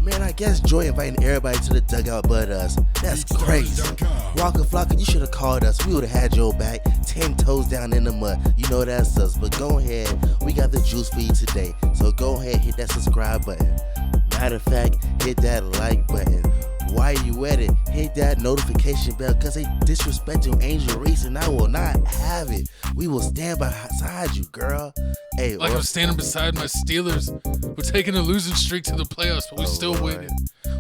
Man, I guess Joy inviting everybody to the dugout but us. That's crazy. Waka Flocka, you should have called us. We would have had your back 10 toes down in the mud. You know that's us. But go ahead, we got the juice for you today. So go ahead, hit that subscribe button. Matter of fact, hit that like button. While you at it, hit that notification bell because they disrespecting Angel Reese and I will not have it. We will stand beside you, girl. Hey, like I'm standing beside my Steelers. We're taking a losing streak to the playoffs, but we still winning.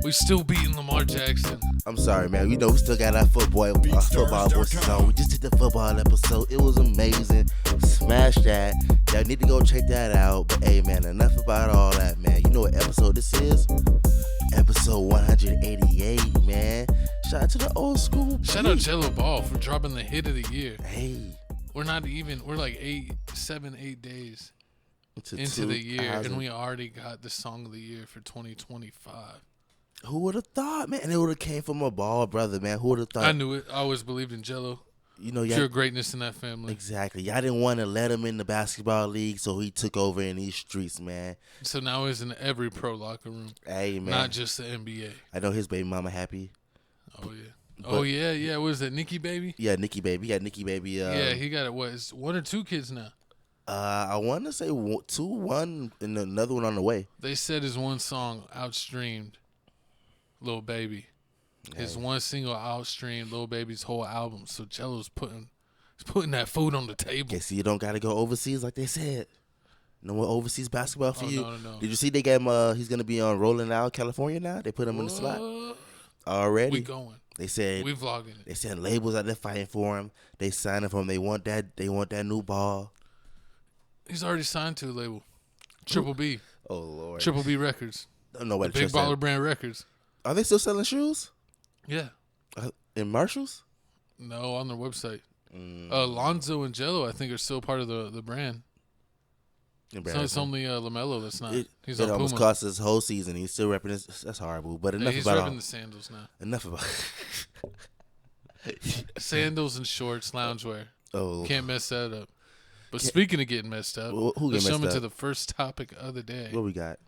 We still beating Lamar Jackson. I'm sorry, man. You know we still got our football voices on. We just did the football episode. It was amazing. Smash that. Y'all need to go check that out. But hey, man, enough about all that, man. You know what episode this is? Episode 188, man. Shout out to the old school. Shout out Jello Ball for dropping the hit of the year. Hey. We're like 8 days into the year, and we already got the song of the year for 2025. Who would have thought, man? And it would have came from a ball brother, man. Who would have thought? I knew it. I always believed in Jello. You know, pure greatness in that family. Exactly. Y'all didn't want to let him in the basketball league, so he took over in these streets, man. So now he's in every pro locker room. Hey, man. Not just the NBA. I know his baby mama happy. Oh, yeah. Yeah. What is that, Nikki Baby? Yeah, Nikki Baby. He got Nikki Baby. Yeah, he got it's 1 or 2 kids now. I want to say 2, 1, and another one on the way. They said his one song outstreamed Lil Baby. His one single outstreamed Lil Baby's whole album. So Jello's putting that food on the table. Okay, so you don't got to go overseas like they said. No more overseas basketball for you. No. Did you see they gave him? He's gonna be on Rolling Out, California now. They put him in the slot already. We going. They said we vlogging it. They said labels out there fighting for him. They signing for him. They want that. They want that new ball. He's already signed to a label, Triple B. Oh Lord. Triple B Records. Don't know what Big Baller Brand Records. Are they still selling shoes? Yeah. In Marshalls? No, on their website. Lonzo and Jello, I think, are still part of the brand. So it's only LaMelo that's not. He's on almost Puma. cost his whole season. He's still repping his. That's horrible. But enough he's about repping the sandals now. Enough about sandals and shorts, loungewear. Oh, can't mess that up. But speaking of getting messed up, let's jump into the first topic of the day. What we got?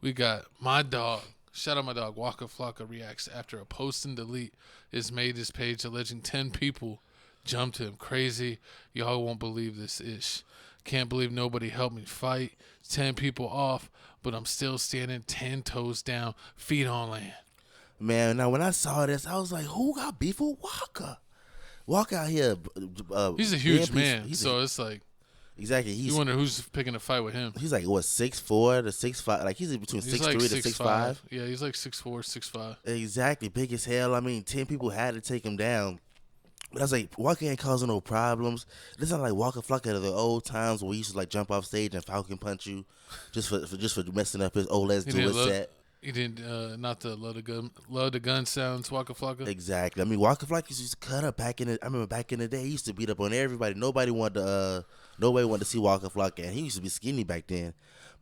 We got my dog. Shout out my dog. Waka Flocka reacts after a post and delete is made his page alleging 10 people jumped him. Crazy. Y'all won't believe this ish. Can't believe nobody helped me fight. 10 people off, but I'm still standing 10 toes down, feet on land. Man, now when I saw this, I was like, who got beef with Waka? Waka out here. He's a huge man, so it's like. Exactly. You wonder who's picking a fight with him. He's like, what, 6'4" to 6'5"? Like, he's between 6'3" like to 6'5". Yeah, he's like 6'4", 6'5". Exactly. Big as hell. I mean, 10 people had to take him down. But I was like, Waka ain't causing no problems. This sounds like Waka Flocka of the old times where he used to like jump off stage and falcon punch you just for messing up his old Let's Do It set. He didn't not the love the gun sounds Waka Flocka. Exactly. I mean, Waka Flocka used to cut up back in the. I remember back in the day, he used to beat up on everybody. Nobody wanted to see Waka Flocka, and he used to be skinny back then.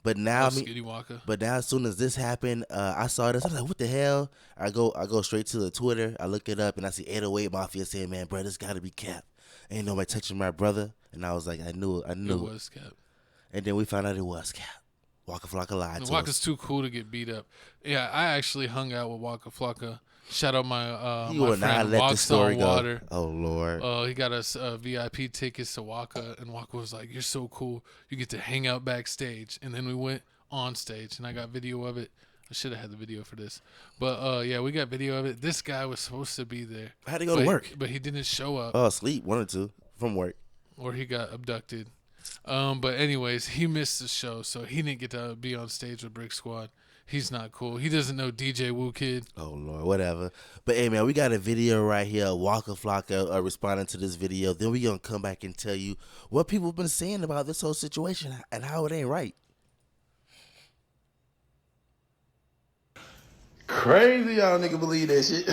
But now, skinny Waka. But now, as soon as this happened, I saw this. I was like, "What the hell?" I go straight to the Twitter. I look it up, and I see 808 Mafia saying, "Man, bro, this got to be cap. Ain't nobody touching my brother." And I was like, I knew. It was cap. And then we found out it was cap. Waka Flocka lied to us. Waka's too cool to get beat up. Yeah, I actually hung out with Waka Flocka. Shout out my friend Walks on Water. Oh Lord. He got us VIP tickets to Waka, and Waka was like, "You're so cool. You get to hang out backstage." And then we went on stage, and I got video of it. I should have had the video for this, but yeah, we got video of it. This guy was supposed to be there. I had to go to work, but he didn't show up. Oh, sleep 1 or 2 from work, or he got abducted. But anyways, he missed the show, so he didn't get to be on stage with Brick Squad. He's not cool. He doesn't know DJ Woo Kid. Oh Lord, whatever. But hey man, we got a video right here. Waka Flocka responding to this video. Then we gonna come back and tell you what people have been saying about this whole situation and how it ain't right. Crazy y'all nigga believe that shit.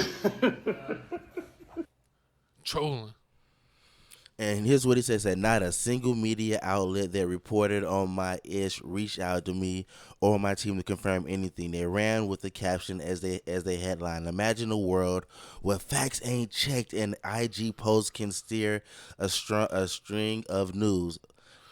Trolling. And here's what he said. Not a single media outlet that reported on my ish reached out to me or my team to confirm anything. They ran with the caption as they headline. Imagine a world where facts ain't checked and IG posts can steer a string of news.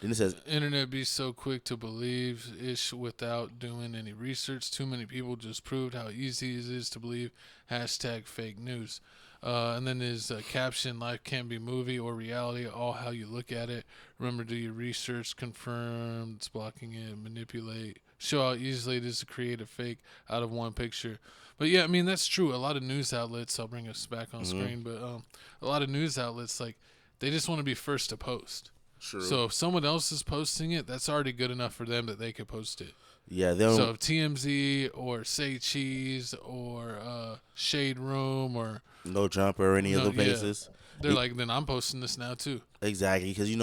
Then it says, internet be so quick to believe ish without doing any research. Too many people just proved how easy it is to believe. Hashtag fake news. And then there's a caption, life can't be movie or reality, all how you look at it. Remember, do your research, confirm, it's blocking it, manipulate. Show how easily it is to create a fake out of one picture. But yeah, I mean, that's true. A lot of news outlets, I'll bring us back on screen, but a lot of news outlets, like, they just want to be first to post. true. So if someone else is posting it, that's already good enough for them that they could post it. Yeah, they don't. So if TMZ or Say Cheese or Shade Room or No Jumper or any No, other yeah. places. they're like, then I'm posting this now too. Exactly, because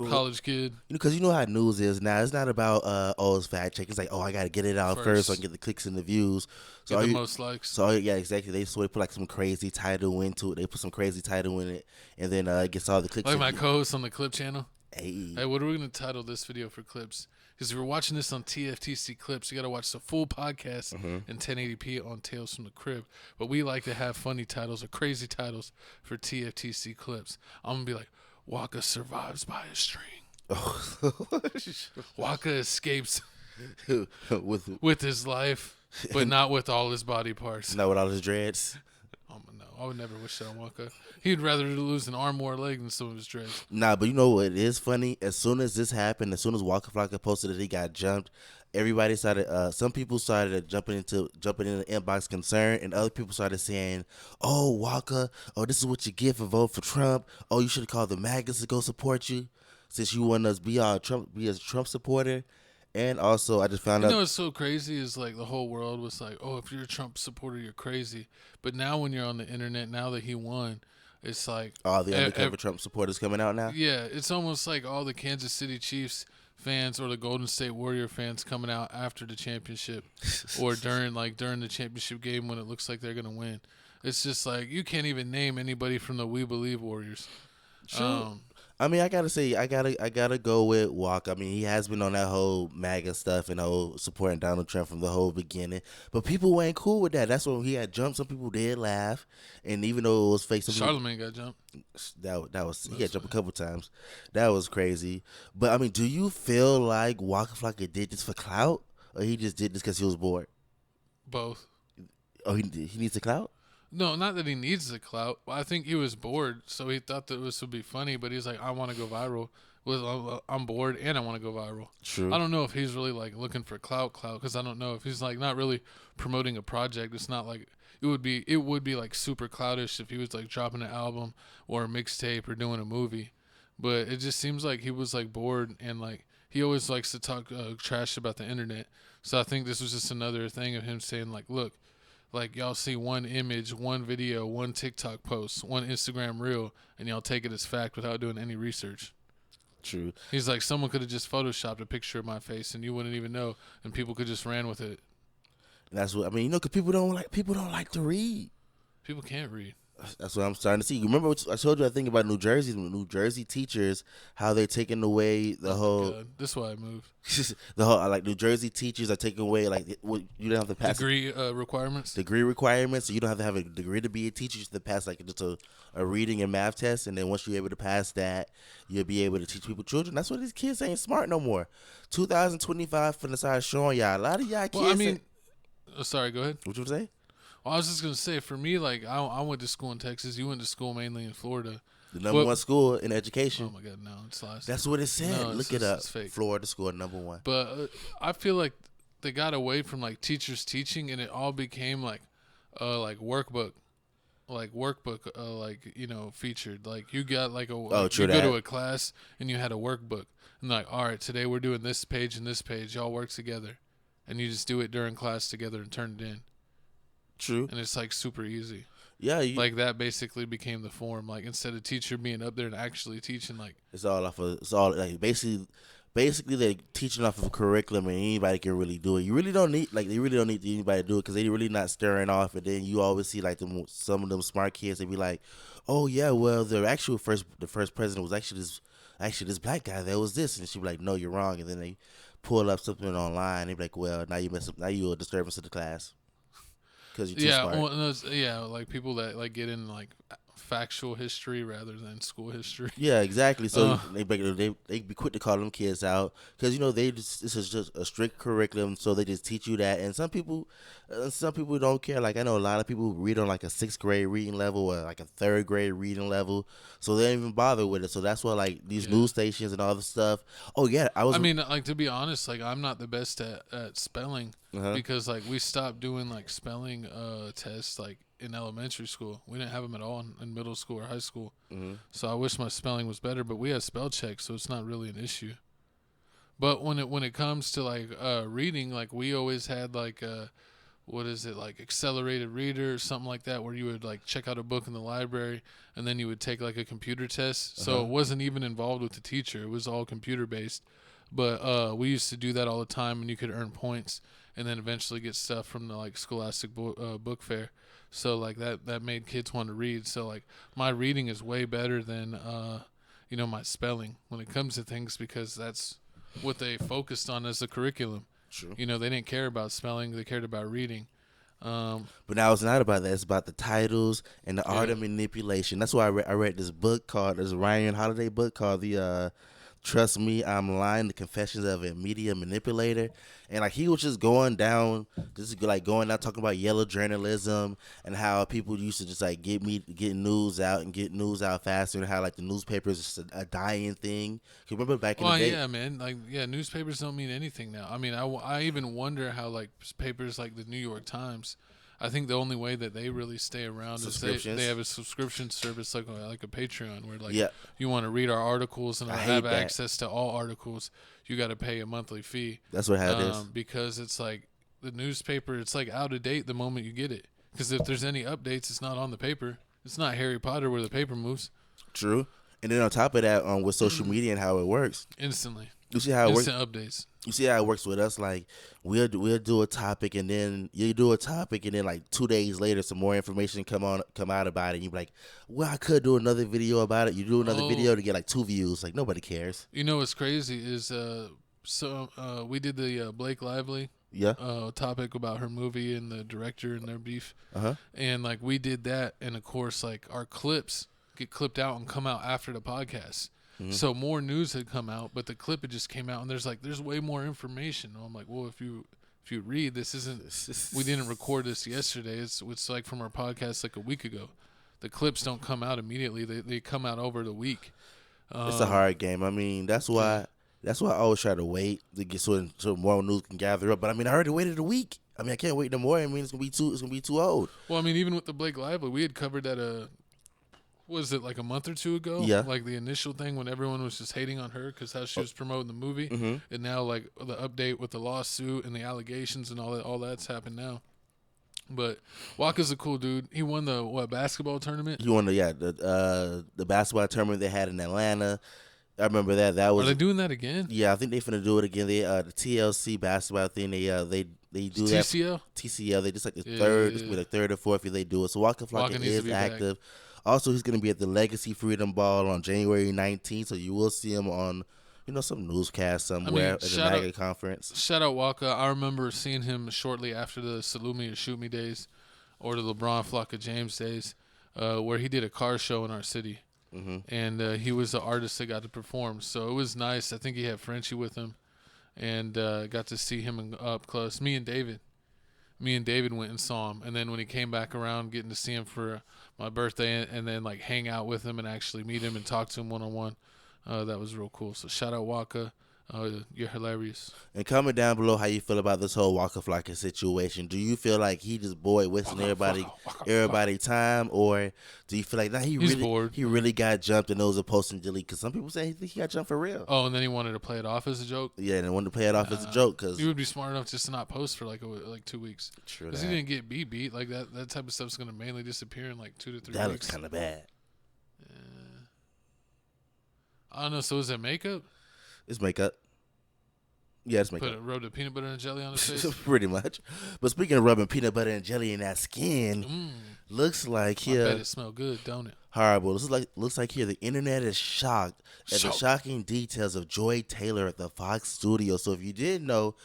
College kid. because you know how news is now. It's not about it's fact check. It's like, I gotta get it out first so I can get the clicks and the views. So Get the most likes. So yeah, exactly. They put like some crazy title into it. They put some crazy title in it, and then it gets all the clicks. Like my co-host on the Clip channel. Hey, What are we going to title this video for Clips? Because if you're watching this on TFTC Clips, you got to watch the full podcast in 1080p on Tales from the Crib. But we like to have funny titles or crazy titles for TFTC Clips. I'm going to be like, Waka survives by a string. Waka escapes with his life, but not with all his body parts. not with all his dreads. Oh, no, I would never wish that on Waka. He'd rather lose an arm or a leg than some of his dreads. Nah, but you know what is funny? As soon as this happened, as soon as Waka Flocka posted that he got jumped, everybody started. Some people started jumping in the inbox concern, and other people started saying, "Oh, Waka, oh, this is what you get for vote for Trump. Oh, you should have called the MAGAs to go support you, since you want us be a Trump supporter." And also, I just found You out. know what's so crazy is like the whole world was like, oh, if you're a Trump supporter, you're crazy. But now when you're on the internet, now that he won, it's like All the undercover Trump supporters coming out now. yeah, it's almost like all the Kansas City Chiefs fans or the Golden State Warrior fans coming out after the championship or during the championship game when it looks like they're gonna win. It's just like you can't even name anybody from the We Believe Warriors. True. I mean, I gotta say, I gotta go with Walk. I mean, he has been on that whole MAGA stuff and whole supporting Donald Trump from the whole beginning. But people ain't cool with that. That's when he had jumped. Some people did laugh, and even though it was fake, Charlemagne got jumped. that was he got jumped a couple times. That was crazy. But I mean, do you feel like Waka Flocka did this for clout, or he just did this because he was bored? Both. Oh, he needs the clout. No, not that he needs the clout. I think he was bored, so he thought that this would be funny. But he's like, I want to go viral. I'm bored and I want to go viral. True. I don't know if he's really like looking for clout, because I don't know if he's like not really promoting a project. It's not like it would be like super cloutish if he was like dropping an album or a mixtape or doing a movie. But it just seems like he was like bored and like he always likes to talk trash about the internet. So I think this was just another thing of him saying like, look. Like, y'all see one image, one video, one TikTok post, one Instagram reel, and y'all take it as fact without doing any research. True. He's like, someone could have just photoshopped a picture of my face, and you wouldn't even know, and people could just ran with it. And that's what I mean. Because people don't like to read. People can't read. That's what I'm starting to see. Remember what I told you? I think about New Jersey teachers, how they're taking away the whole. God. This is why I moved. The whole like New Jersey teachers are taking away like you don't have to pass degree requirements. Degree requirements, so you don't have to have a degree to be a teacher. You have to pass like just a reading and math test, and then once you're able to pass that, you'll be able to teach people children. That's why these kids ain't smart no more. 2025 finna start showing y'all a lot of y'all kids. Well, I mean, sorry, go ahead. What you say? Well, I was just gonna say, for me, like I went to school in Texas. You went to school mainly in Florida. The number one school in education. Oh my God, no, it's lies. That's what it said. No, Look it up. It's fake. Florida school number one. But I feel like they got away from like teachers teaching, and it all became like workbook, featured. Like you got like you go to a class and you had a workbook, and like, all right, today we're doing this page and this page. Y'all work together, and you just do it during class together and turn it in. True. And it's like super easy. Yeah. Like that basically became the form. Like instead of teacher being up there and actually teaching, like it's all like basically they're teaching off of a curriculum and anybody can really do it. You really don't need anybody to do it because they're really not stirring off. And then you always see like some of them smart kids. They be like, oh yeah, well the first president was actually this black guy. That was this, and she be like, no, you're wrong. And then they pull up something online. They be like, well, now you're a disturbance to the class. Because you're too smart. Well, like people that like get in like factual history rather than school history. Yeah, exactly. So they be quick to call them kids out because this is just a strict curriculum, so they just teach you that. And some people don't care. Like I know a lot of people read on like a 6th grade reading level or like a 3rd grade reading level, so they don't even bother with it. So that's why like these news stations and all the stuff. Oh yeah, I mean, like to be honest, like I'm not the best at spelling because like we stopped doing like spelling tests like in elementary school. We didn't have them at all in middle school or high school. So I wish my spelling was better, but we had spell check, so it's not really an issue. But when it comes to like reading, like we always had like what is it, like accelerated reader or something like that, where you would like check out a book in the library and then you would take like a computer test. So it wasn't even involved with the teacher. It was all computer based. But we used to do that all the time, and you could earn points and then eventually get stuff from the like scholastic book fair. So like that made kids want to read. So like my reading is way better than my spelling when it comes to things, because that's what they focused on as the curriculum. True. They didn't care about spelling; they cared about reading. But now it's not about that. It's about the titles and the art of manipulation. That's why I read this book this Ryan Holiday book called the Trust Me, I'm Lying, The Confessions of a Media Manipulator. And like he was just going down talking about yellow journalism and how people used to just like get news out and get news out faster, and how like the newspaper is just a dying thing. You remember back in the day? Yeah, man. Like, yeah, newspapers don't mean anything now. I mean, I even wonder how like papers like the New York Times, I think the only way that they really stay around is they have a subscription service like a Patreon, where like you want to read our articles and have access to all articles, you got to pay a monthly fee. That's what it is. Because it's like the newspaper, it's like out of date the moment you get it. Because if there's any updates, it's not on the paper. It's not Harry Potter where the paper moves. True. And then on top of that, with social media and how it works, instantly. You see how it works? Instant updates. You see how it works with us? Like we'll do a topic, and then you do a topic, and then like 2 days later, some more information come out about it. And you be like, well, I could do another video about it. You do another video to get like 2 views. Like nobody cares. You know what's crazy is we did the Blake Lively topic about her movie and the director and their beef. And like we did that, and of course like our clips get clipped out and come out after the podcast. So more news had come out, but the clip had just came out, and there's way more information. And I'm like, well, if you read, this isn't. We didn't record this yesterday. It's like from our podcast like a week ago. The clips don't come out immediately. They come out over the week. It's a hard game. I mean, that's why I always try to wait to get so more news can gather up. But I mean, I already waited a week. I mean, I can't wait no more. I mean, it's gonna be too old. Well, I mean, even with the Blake Lively, we had covered that. Was it like a month or 2 ago? Yeah. Like the initial thing when everyone was just hating on her because how she was promoting the movie. And now like the update with the lawsuit and the allegations and all that's happened now. But Waka's a cool dude. He won the basketball tournament? He won the basketball tournament they had in Atlanta. I remember that. That was. Are they doing that again? Yeah, I think they finna do it again. They the TLC basketball thing. They do that. TCL. They just like the third. It's like third or fourth year they do it. So Waka Flocka is active. Back. Also, he's going to be at the Legacy Freedom Ball on January 19th, so you will see him on, some newscast somewhere at the MAGA conference. Shout out Waka. I remember seeing him shortly after the Salute Me or Shoot Me days, or the LeBron Flocka James days, where he did a car show in our city. And he was the artist that got to perform. So it was nice. I think he had Frenchie with him, and got to see him up close. Me and David went and saw him, and then when he came back around, getting to see him for my birthday, and then like hang out with him and actually meet him and talk to him one-on-one, that was real cool. So shout out Waka. You're hilarious. And comment down below how you feel about this whole Waka Flocka situation. Do you feel like he just wasting everybody time, or do you feel like he's bored? He really got jumped and those are post and delete? Because some people say he got jumped for real. Oh, and then he wanted to play it off as a joke. Yeah, and wanted to play it off as a joke because you would be smart enough just to not post for like 2 weeks. True. Because he didn't get beat like that. That type of stuff's gonna mainly disappear in like 2 to 3 weeks. That looks kind of bad. I don't know. So is that makeup? It's makeup. Yeah, it's makeup. Rubbed the peanut butter and jelly on his face? Pretty much. But speaking of rubbing peanut butter and jelly in that skin, looks like here. I bet it smell good, don't it? Horrible. Looks like here the internet is shocked at the shocking details of Joy Taylor at the Fox studio. So if you didn't know,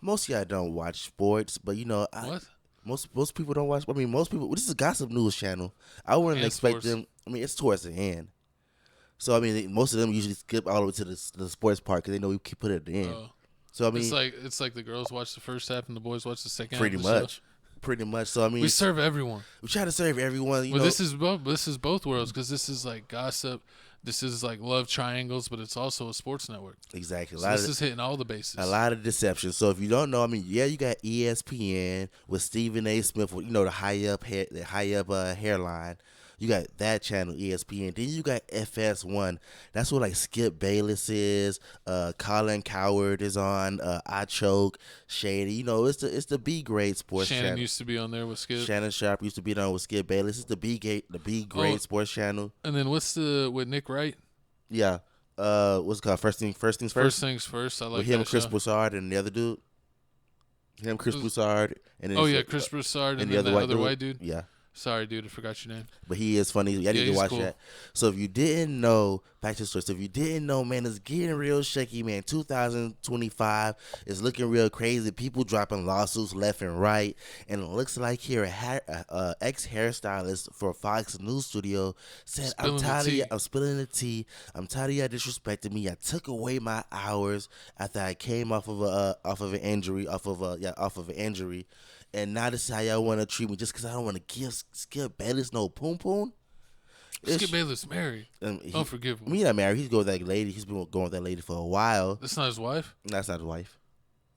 most of y'all don't watch sports, but what? Most people don't watch. I mean, most people. This is a gossip news channel. I wouldn't And expect sports. them. I mean, it's towards the end. So I mean, most of them usually skip all the way to the sports part because they know we keep putting it at the end. So I mean, it's like the girls watch the first half and the boys watch the second pretty half. Of the much, show. pretty much. So I mean, We serve everyone. we try to serve everyone. You know, This is both worlds because this is like gossip. This is like love triangles, but it's also a sports network. exactly. So this is hitting all the bases. A lot of deception. So if you don't know, I mean, yeah, you got ESPN with Stephen A. Smith, with, the high up hairline. You got that channel, ESPN. Then you got FS1. That's what like Skip Bayless is. Colin Coward is on. I Choke, Shady. It's the B grade sports Shannon channel. used to be on there with Skip. Shannon Sharp used to be on with Skip Bayless. It's the B grade sports channel. And then what's with Nick Wright? Yeah. What's it called? First things first. First things first. I like with him, that Chris show. Broussard, and the other dude. Chris Broussard, and then Chris Broussard, and the then other the other white dude. Yeah. Sorry, dude, I forgot your name. But he is funny. I need to watch cool. that. So if you didn't know, back to the story. So if you didn't know, man, it's getting real shaky, man. 2025 is looking real crazy. People dropping lawsuits left and right. And it looks like here a ex-hairstylist for Fox News Studio said, I'm spilling the tea. I'm tired of y'all disrespecting me. I took away my hours after I came off of an injury. And now this is how y'all want to treat me just because I don't want to give Skip Bayless no poom. Skip Bayless married. Don't forgive him. He's not married. He's going with that lady. He's been going with that lady for a while. That's not his wife? That's not his wife.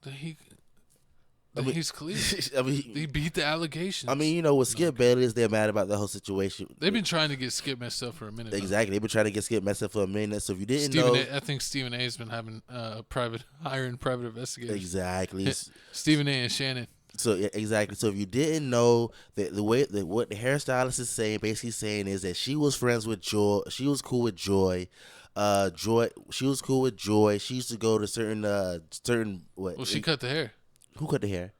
He's clean. He beat the allegations. With Skip Bayless, they're mad about the whole situation. They've been trying to get Skip messed up for a minute. Exactly. They've been trying to get Skip messed up for a minute. So if you didn't know. I think Stephen A.'s been having hiring private investigators. Exactly. Stephen A. and Shannon. So yeah, exactly. So if you didn't know that what the hairstylist is saying is that she was friends with Joy. She was cool with Joy. She was cool with Joy. She used to go to certain what? Well, she cut the hair. Who cut the hair?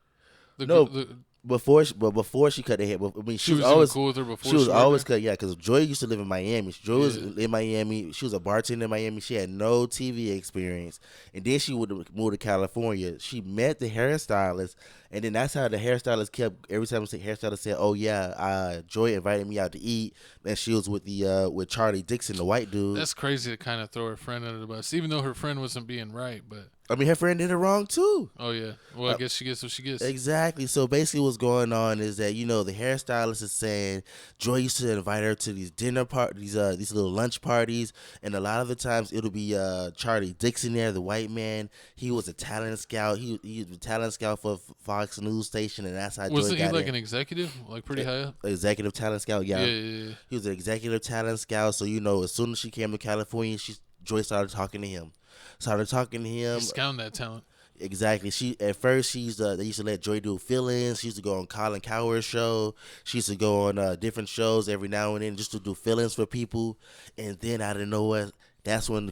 Before she cut her hair. She was always cool with her before. She was always cut. Yeah, because Joy used to live in Miami. Joy was in Miami. She was a bartender in Miami. She had no TV experience, and then she would move to California. She met the hairstylist, and then that's how the hairstylist kept. Every time the hairstylist said, "Oh yeah, Joy invited me out to eat," and she was with with Charlie Dixon, the white dude. That's crazy to kind of throw her friend under the bus, even though her friend wasn't being right, but. Her friend did it wrong too. Oh yeah. Well, I guess she gets what she gets. Exactly. So basically, what's going on is that the hairstylist is saying Joy used to invite her to these dinner parties, these little lunch parties, and a lot of the times it'll be Charlie Dixon there, the white man. He was a talent scout. He was a talent scout for Fox News station, and that's how Joy got in. Wasn't he like an executive, like pretty high up? Executive talent scout. Yeah. Yeah. He was an executive talent scout. So as soon as she came to California, Joy started talking to him. He's scouting that talent. Exactly. They used to let Joy do fill-ins. She used to go on Colin Coward's show. She used to go on different shows every now and then just to do fill-ins for people. And then out of nowhere, that's when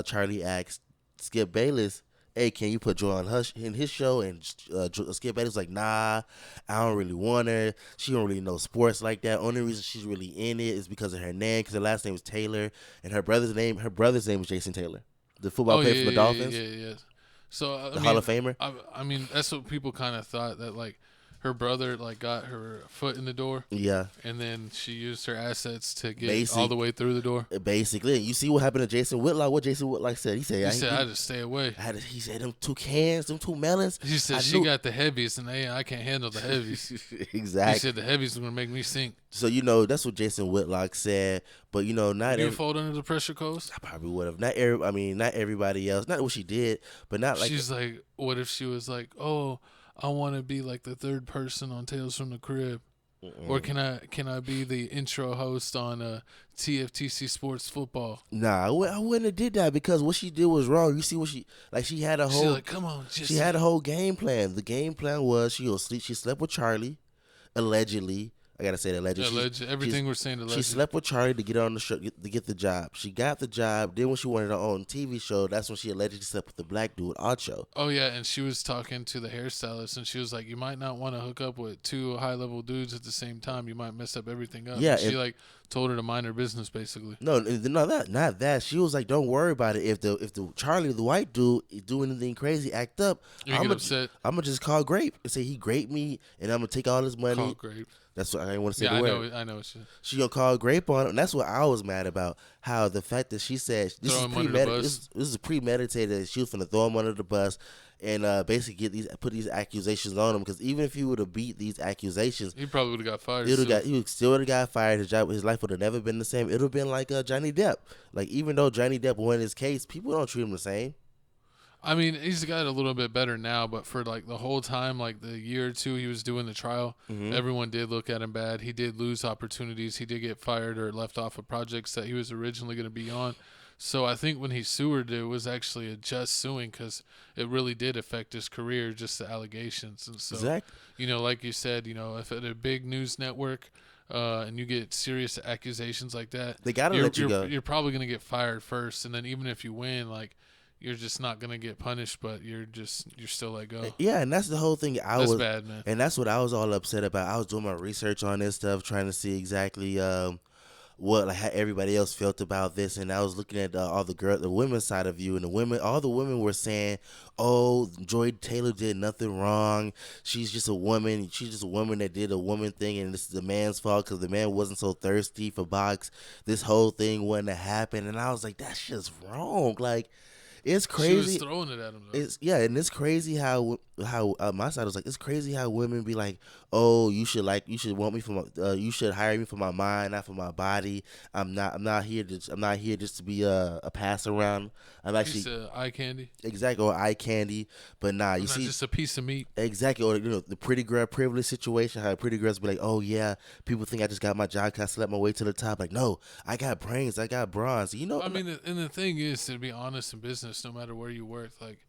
Charlie asked Skip Bayless, "Hey, can you put Joy in his show?" And Skip Bayless was like, "Nah, I don't really want her. She don't really know sports like that. Only reason she's really in it is because of her name, because her last name is Taylor, and her brother's name is Jason Taylor, the football player for the Dolphins." Yeah. So the Hall of Famer. I mean, that's what people kind of thought, that like her brother like got her foot in the door. Yeah. And then she used her assets to get all the way through the door. Basically, you see what happened to Jason Whitlock. What Jason Whitlock said? He said I had to stay away. He said them two cans, them two melons. He said she got the heavies, and I can't handle the heavies. Exactly. He said the heavies are gonna make me sink. So that's what Jason Whitlock said. But not you fold under the pressure coast. I probably would have. Not everybody else. Not what she did, but not like. She's like, what if she was like, "Oh, I want to be like the third person on Tales from the Crib," or can I be the intro host on TFTC Sports Football? Nah, I wouldn't have did that, because what she did was wrong. You see what she had a whole. She's like, come on, she had a whole game plan. The game plan was she slept with Charlie, allegedly. I gotta say allegedly. Everything we're saying allegedly. She slept with Charlie to get on the show, to get the job. She got the job. Then when she wanted her own TV show, that's when she allegedly slept with the black dude, Ocho. Oh yeah, and she was talking to the hairstylist, and she was like, "You might not want to hook up with two high-level dudes at the same time. You might mess up everything up." Yeah, and she like told her to mind her business, basically. No, not that. She was like, "Don't worry about it. If the Charlie, the white dude, do anything crazy, act up, You get upset. I'm gonna just call Grape and say he raped me, and I'm gonna take all his money." Call Grape. That's what I didn't want to say. Yeah, the word. I know. She gonna call Grape on him, and that's what I was mad about. How the fact that she said this is premeditated. She was gonna throw him under the bus, and basically put these accusations on him. Because even if he would have beat these accusations, he probably would have got fired. He still would have got fired. His life would have never been the same. It would have been like Johnny Depp. Like, even though Johnny Depp won his case, people don't treat him the same. I mean, he's got a little bit better now, but for like the whole time, like the year or two he was doing the trial, everyone did look at him bad. He did lose opportunities. He did get fired or left off of projects that he was originally going to be on. So I think when he sued, it was actually a just suing because it really did affect his career, just the allegations. And so, exactly. Like you said, if at a big news network and you get serious accusations like that, they got to let you go. You're probably going to get fired first, and then even if you win, like, you're just not gonna get punished, but you're still let go. Yeah, and that's the whole thing. That's bad, man. And that's what I was all upset about. I was doing my research on this stuff, trying to see exactly what how everybody else felt about this, and I was looking at all the women's side of view, and all the women were saying, "Oh, Joy Taylor did nothing wrong. She's just a woman. She's just a woman that did a woman thing, and this is the man's fault because the man wasn't so thirsty for box. This whole thing wouldn't have happened." And I was like, "That's just wrong." Like, it's crazy. She was throwing it at him, though. And it's crazy how my side was like, it's crazy how women be like, "Oh, you should want me for my, you should hire me for my mind, not for my body. I'm not here just to be a pass around. I'm actually eye candy." Exactly, or eye candy. But nah, I'm not just a piece of meat. Exactly, or the pretty girl privilege situation. How pretty girls be like, "Oh yeah, people think I just got my job because I slept my way to the top." Like, no, I got brains, I got bronze. I mean, and the thing is, to be honest in business, no matter where you work, like,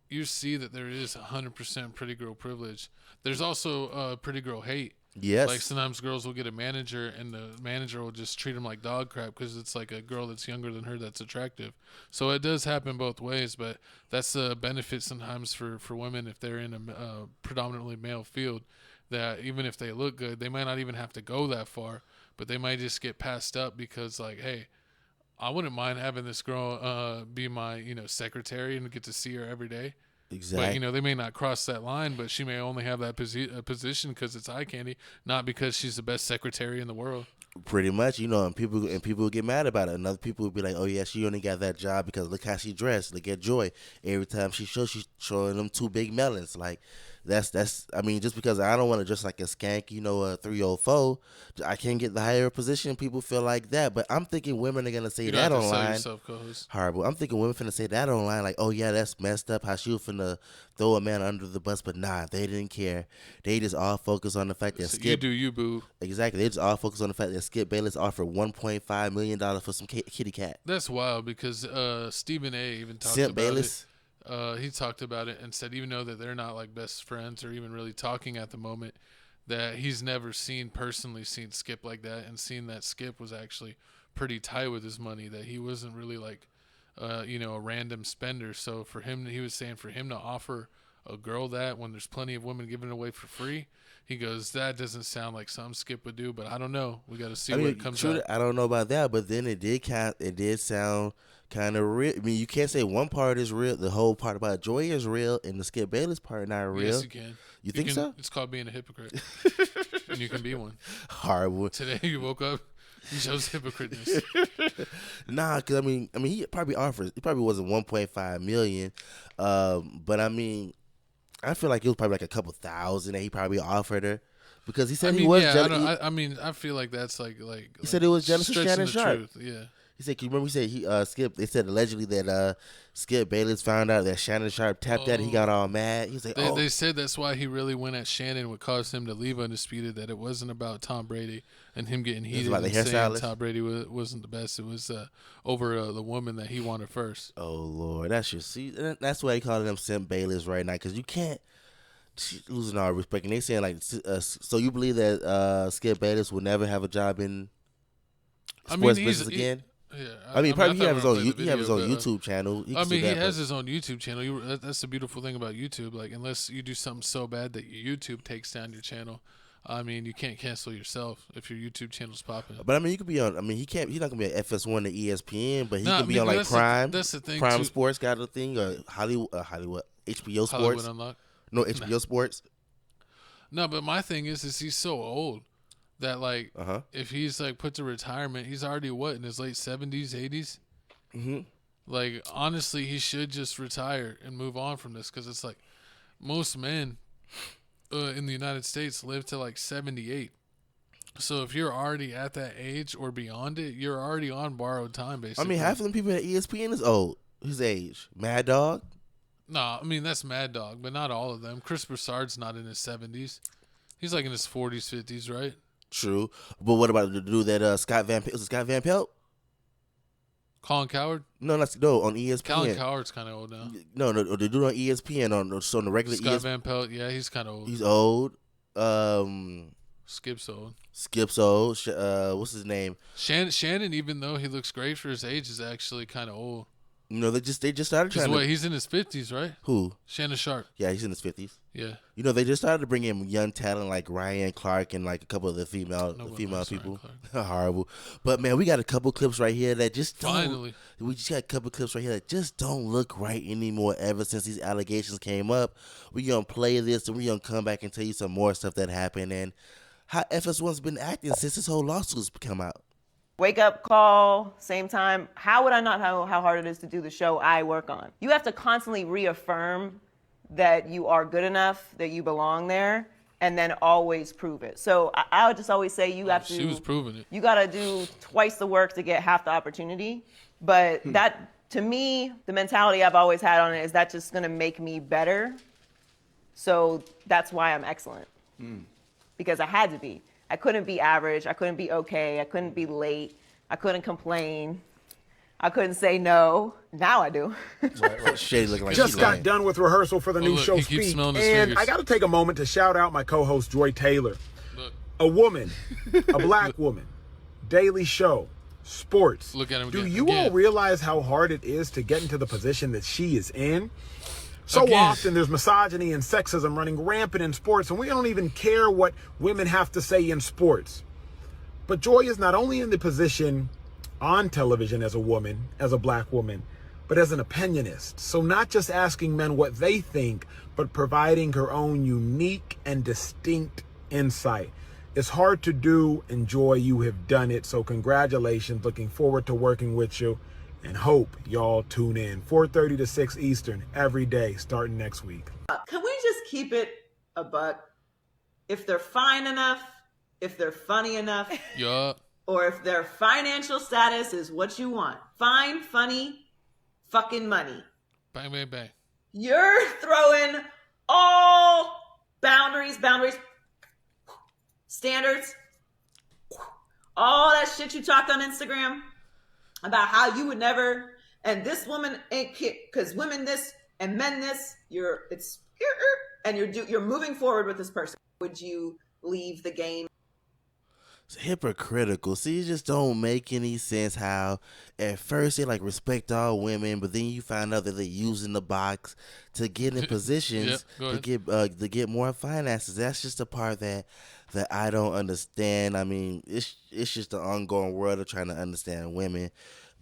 you see that there is 100% pretty girl privilege. There's also pretty girl hate. Yes. Like, sometimes girls will get a manager, and the manager will just treat them like dog crap because it's like a girl that's younger than her that's attractive. So it does happen both ways, but that's a benefit sometimes for women if they're in a predominantly male field, that even if they look good, they might not even have to go that far, but they might just get passed up because, like, hey, I wouldn't mind having this girl be my, secretary and get to see her every day. Exactly. But, they may not cross that line, but she may only have that position because it's eye candy, not because she's the best secretary in the world. Pretty much, and people get mad about it. And other people would be like, "Oh yeah, she only got that job because look how she dressed. Look at Joy. Every time she's showing them two big melons." Like, that's. I mean, just because I don't want to dress like a skank, a 304, I can't get the higher position. People feel like that, but I'm thinking women are gonna say that online. Horrible. I'm thinking women finna say that online. Like, "Oh yeah, that's messed up. How she was finna throw a man under the bus," but nah, they didn't care. They just all focus on the fact that you do you, boo. Exactly. They just all focus on the fact that Skip Bayless offered $1.5 million for some kitty cat. That's wild because Stephen A. even talked Simp about Bayless. it. He talked about it and said even though that they're not like best friends or even really talking at the moment, that he's never personally seen Skip like that and seen that Skip was actually pretty tight with his money, that he wasn't really like, a random spender. So for him, he was saying for him to offer a girl that when there's plenty of women giving it away for free, he goes, that doesn't sound like something Skip would do, but I don't know. We got to see what comes out. I don't know about that, but then it did sound kind of real. I mean, you can't say one part is real. The whole part about Joy is real, and the Skip Bayless part not real. Yes, you can. You think so? It's called being a hypocrite, and you can be one. Horrible. Today you woke up, you chose hypocriteness. Nah, because I mean, he probably wasn't 1.5 million, but I mean, I feel like it was probably like a couple thousand that he probably offered her, because he said he was. Yeah, I feel like that's like he said it was jealous of Shannon Sharp. Truth. Yeah. He said, "Can you remember?" He said Skip. They said allegedly that Skip Bayless found out that Shannon Sharp tapped that. He got all mad. He was like, They said that's why he really went at Shannon. What caused him to leave Undisputed? That it wasn't about Tom Brady and him getting heated about and the saying Tom Brady wasn't the best. It was over the woman that he wanted first. Oh Lord, that's why they calling him Simp Bayless right now, because you can't. She's losing all respect, and they saying like, so you believe that Skip Bayless will never have a job in sports business again? Yeah, I mean, probably he have his own YouTube channel. He has his own YouTube channel. That's the beautiful thing about YouTube. Like, unless you do something so bad that YouTube takes down your channel, I mean, you can't cancel yourself if your YouTube channel's popping. But I mean, you could be on. I mean, he's not gonna be on FS1 or ESPN, but he Nah, can be on like Prime. That's the thing. Prime too. Sports got a thing. Hollywood, HBO Sports. Hollywood Unlocked. No, HBO Sports. No, but my thing is he's so old that like if he's like put to retirement, he's already what in his late 70s, 80s. Mm-hmm. Like honestly, he should just retire and move on from this because it's like most men in the United States live to like 78. So if you're already at that age or beyond it, you're already on borrowed time, basically. I mean, half of them people at ESPN is old. His age, Mad Dog. No, I mean that's Mad Dog, but not all of them. Chris Broussard's not in his 70s. He's like in his 40s, 50s, right? True, but what about the dude that Scott Van Pelt? Is it Scott Van Pelt? Colin Cowherd? No, on ESPN. Colin Cowherd's kind of old now. No, the dude on ESPN on the regular Scott Van Pelt, yeah, he's kind of old. He's old. Skip's old. What's his name? Shannon, even though he looks great for his age, is actually kind of old. No, they just started trying to. He's in his 50s, right? Who? Shannon Sharp. Yeah, he's in his 50s. Yeah. You know, they just started to bring in young talent like Ryan Clark and like a couple of the female people. Horrible. But man, we got a couple clips right here that just don't. Finally. We just got a couple clips right here that just don't look right anymore ever since these allegations came up. We gonna play this and we gonna come back and tell you some more stuff that happened and how FS1's been acting since this whole lawsuit's come out. Wake up call, same time. How would I not know how hard it is to do the show I work on? You have to constantly reaffirm that you are good enough, that you belong there, and then always prove it. So I would just always say you have to. She was proving it. You got to do twice the work to get half the opportunity. But that, to me, the mentality I've always had on it is that's just going to make me better. So that's why I'm excellent. Because I had to be. I couldn't be average. I couldn't be okay. I couldn't be late. I couldn't complain. I couldn't say no. Now I do. Right. Shay looking like Just got done with rehearsal for the new show Speak, and I got to take a moment to shout out my co-host Joy Taylor. Look. A woman, a black woman, daily show, sports. Look at him Do again. you all realize how hard it is to get into the position that she is in? So Again. often there's misogyny and sexism running rampant in sports, and we don't even care what women have to say in sports. But Joy is not only in the position on television as a woman, as a black woman, but as an opinionist. So not just asking men what they think, but providing her own unique and distinct insight. It's hard to do, and Joy, you have done it. So congratulations. Looking forward to working with you. And hope y'all tune in 4:30 to 6 Eastern every day starting next week. Can we just keep it a buck? If they're fine enough, if they're funny enough, Yup. or if their financial status is what you want. Fine, funny, fucking money. Bang, bang, bang. You're throwing all boundaries, standards, all that shit you talked on Instagram about how you would never, and this woman ain't because women this and men this. You're moving forward with this person. Would you leave the game? It's hypocritical. See, it just don't make any sense how at first they like respect all women, but then you find out that they're using the box to get in positions to get more finances. That's just the part that I don't understand. I mean, it's just the ongoing world of trying to understand women.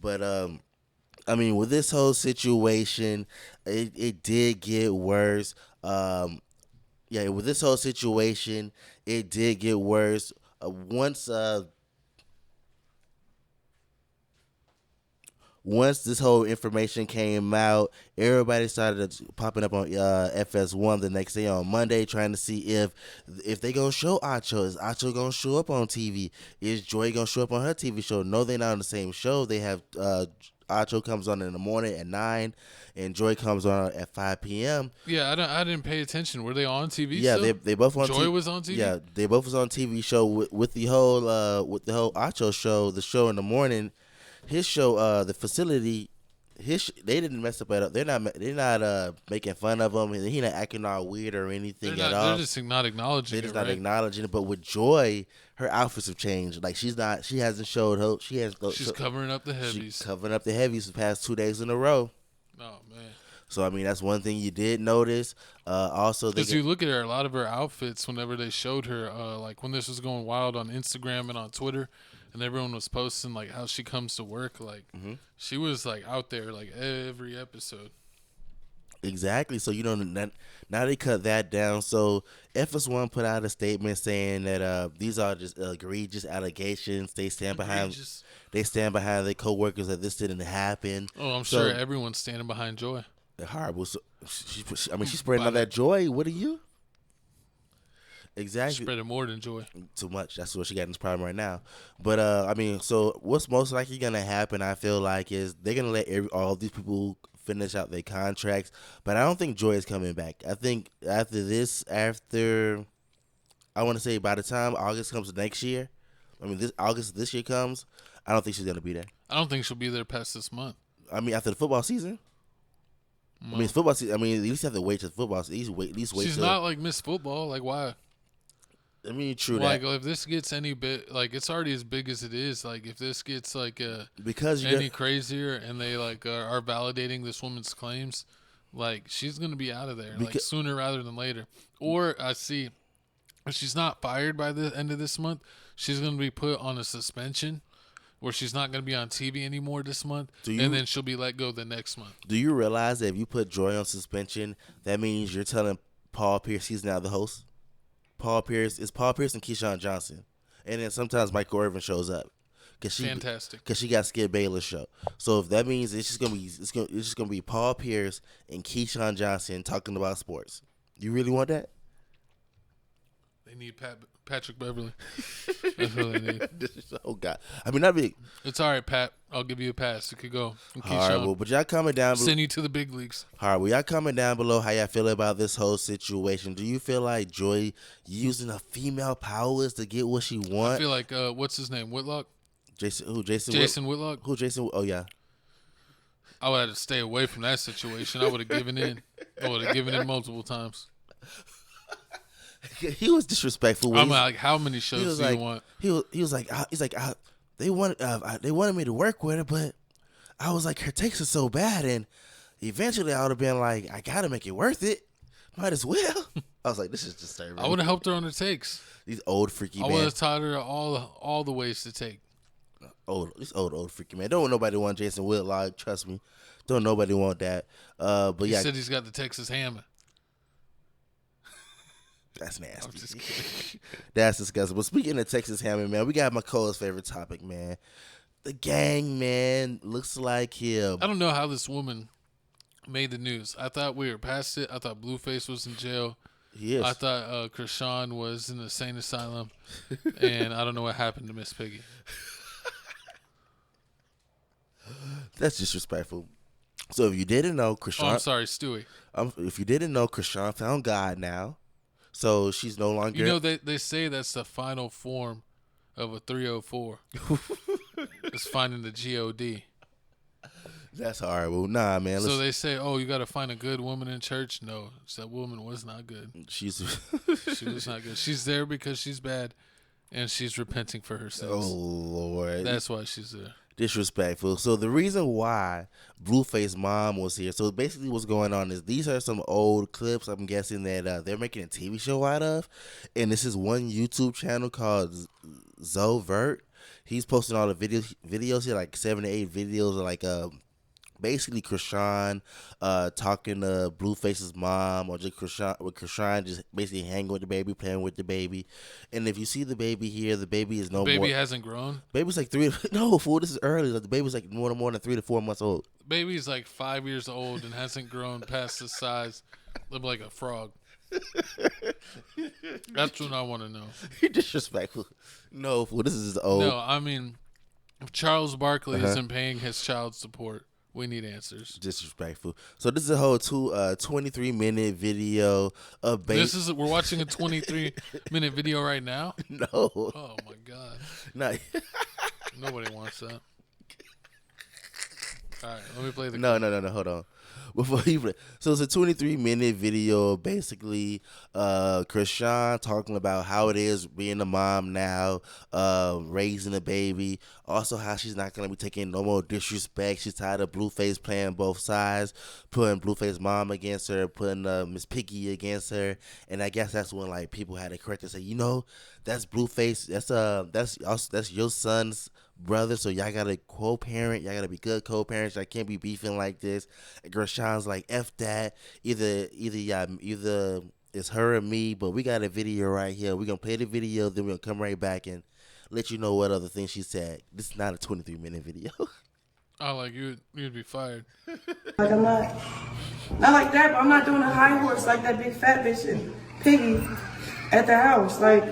But I mean, with this whole situation, it did get worse. With this whole situation, it did get worse. Once this whole information came out, everybody started popping up on FS1 the next day on Monday, trying to see if they gonna show Acho. Is Acho gonna show up on TV? Is Joy gonna show up on her TV show? No, they're not on the same show. They have Acho comes on in the morning at 9, and Joy comes on at 5 p.m. Yeah, I didn't pay attention. Were they on TV? Yeah, still? they both on. Joy was on TV. Yeah, they both was on TV show with the whole Acho show. The show in the morning, his show, the facility, they didn't mess up at all. They're not making fun of him. He not acting all weird or anything at all. They're just not acknowledging it. They're just not acknowledging it. But with Joy, her outfits have changed. Like she hasn't showed hope. She's covering up the heavies. She's covering up the heavies the past 2 days in a row. Oh man. So I mean, that's one thing you did notice. Also, because you look at her, a lot of her outfits, whenever they showed her, like when this was going wild on Instagram and on Twitter, and everyone was posting like how she comes to work, like she was like out there like every episode. Exactly. So you know, now they cut that down. So FS1 put out a statement saying that these are just egregious allegations. They stand behind their coworkers that this didn't happen. Oh, I'm sure everyone's standing behind Joy. They're horrible. So she's spreading all that joy. What are you? Exactly. Spreading more than Joy. Too much. That's what she got in this problem right now. But I mean, so what's most likely gonna happen? I feel like is they're gonna let all these people finish out their contracts, but I don't think Joy is coming back. I think after I want to say by the time August comes next year, I mean this August this year comes, I don't think she's gonna be there. I don't think she'll be there past this month. I mean after the football season. No. I mean it's football season. I mean at least you have to wait till football. At least wait. She's not like Miss Football. Like why? I mean, true like, that. Like, if this gets any bit, like, it's already as big as it is. Like, if this gets, like, because any crazier and they, like, are validating this woman's claims, like, she's going to be out of there, like, sooner rather than later. Or, I see, if she's not fired by the end of this month, she's going to be put on a suspension where she's not going to be on TV anymore this month, and then she'll be let go the next month. Do you realize that if you put Joy on suspension, that means you're telling Paul Pierce he's now the host? Paul Pierce and Keyshawn Johnson, and then sometimes Michael Irvin shows up. Fantastic. Because she got Skip Bayless show. So if that means it's just gonna be Paul Pierce and Keyshawn Johnson talking about sports. You really want that? They need Patrick Beverly. That's what they need. Oh God! I mean, that'd be. It's all right, Pat. I'll give you a pass. You could go. Horrible, but y'all comment down. Send you to the big leagues. Horrible. Y'all comment down below how y'all feel about this whole situation. Do you feel like Joy using her female powers to get what she wants? I feel like what's his name? Whitlock. Jason Whitlock. Who Jason? Oh yeah. I would have to stay away from that situation. I would have given in. I would have given in multiple times. He was disrespectful. I'm like, how many shows do you want? He was like, they wanted me to work with her, but I was like, her takes are so bad, and eventually I would have been like, I gotta make it worth it. Might as well. I was like, this is disturbing. I would have helped her on her takes. These old freaky men. I would have taught her all the ways to take. These old freaky man. Don't nobody want Jason Whitlock. Trust me. Don't nobody want that. But he yeah, said he's got the Texas hammer. That's nasty. I'm just kidding. That's disgusting. But speaking of Texas Hammer, man, we got my Cole's favorite topic, man. The gang, man, looks like him. I don't know how this woman made the news. I thought we were past it. I thought Blueface was in jail. Yes. I thought Chrisean was in the insane asylum. And I don't know what happened to Miss Piggy. That's disrespectful. So if you didn't know, Chrisean... Oh, I'm sorry, Stewie. If you didn't know, Chrisean found God now. So she's no longer... You know, they say that's the final form of a 304. It's finding the G-O-D. That's horrible. Nah, man. So they say, oh, you got to find a good woman in church? No, that woman was not good. She was not good. She's there because she's bad, and she's repenting for her sins. Oh, Lord. That's why she's there. Disrespectful. So the reason why Blueface mom was here, so basically what's going on is these are some old clips I'm guessing that they're making a TV show out of, and this is one YouTube channel called Zovert. He's posting all the videos here, like 7 to 8 videos of like basically Chrisean talking to Blueface's mom, or just Chrisean just basically hanging with the baby, playing with the baby. And if you see the baby here, the baby is no more. The baby hasn't grown? Baby's like 3. No, fool, this is early. Like, the baby's like more than 3 to 4 months old. Baby's like 5 years old and hasn't grown past the size of like a frog. That's what I want to know. You're disrespectful. No, fool, this is old. No, I mean, if Charles Barkley isn't paying his child support, we need answers. Disrespectful. So this is a whole 23-minute video of we're watching a 23-minute video right now? No. Oh my God. No. Nobody wants that. All right, let me play the No, hold on. before you play. So it's a 23-minute video, basically. Chrisean talking about how it is being a mom now, raising a baby. Also, how she's not gonna be taking no more disrespect. She's tired of Blueface playing both sides, putting Blueface mom against her, putting Miss Piggy against her. And I guess that's when like people had to correct and say, you know, that's Blueface. That's your son's brother, so y'all gotta co-parent. Y'all gotta be good co-parents. Y'all can't be beefing like this. And Chrisean's like, F that. Either it's her or me, but we got a video right here. We're gonna play the video, then we're gonna come right back and let you know what other things she said. This is not a 23-minute video. Oh, like you'd be fired. Like I'm not like that, but I'm not doing a high horse like that big fat bitch and Piggy at the house. Like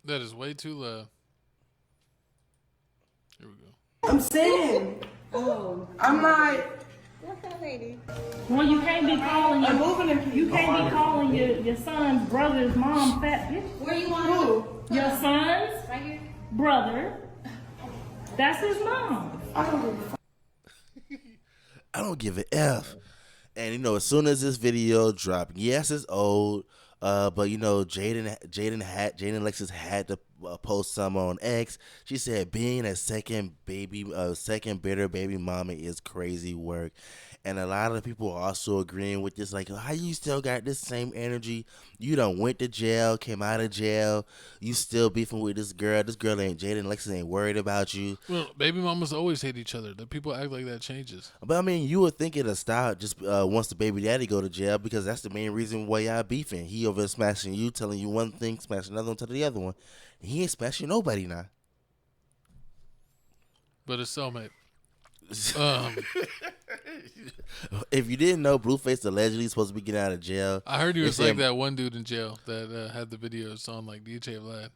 That is way too loud. Here we go. I'm saying, I'm not. Well, you can't be calling I'm moving in. you can't be calling your son's brother's mom fat bitch. Where you want Who? Your son's Right here. brother. That's his mom. I don't give a fuck. I don't give a F. And you know, as soon as this video dropped, yes, it's old. But you know, Jaydin Alexis had to post some on X. She said being a second bitter baby mama is crazy work. And a lot of people are also agreeing with this, like, how you still got this same energy? You done went to jail, came out of jail, you still beefing with this girl. This girl Jaydin Alexis ain't worried about you. Well, baby mamas always hate each other. The people act like that changes. But I mean, you would think it'll stop just once the baby daddy go to jail, because that's the main reason why y'all beefing. He over there smashing you, telling you one thing, smashing another one to the other one. He ain't smashing nobody now. But it's cellmate. If you didn't know, Blueface allegedly supposed to be getting out of jail. I heard he was They like said- that one dude in jail that had the videos on like DJ Vlad,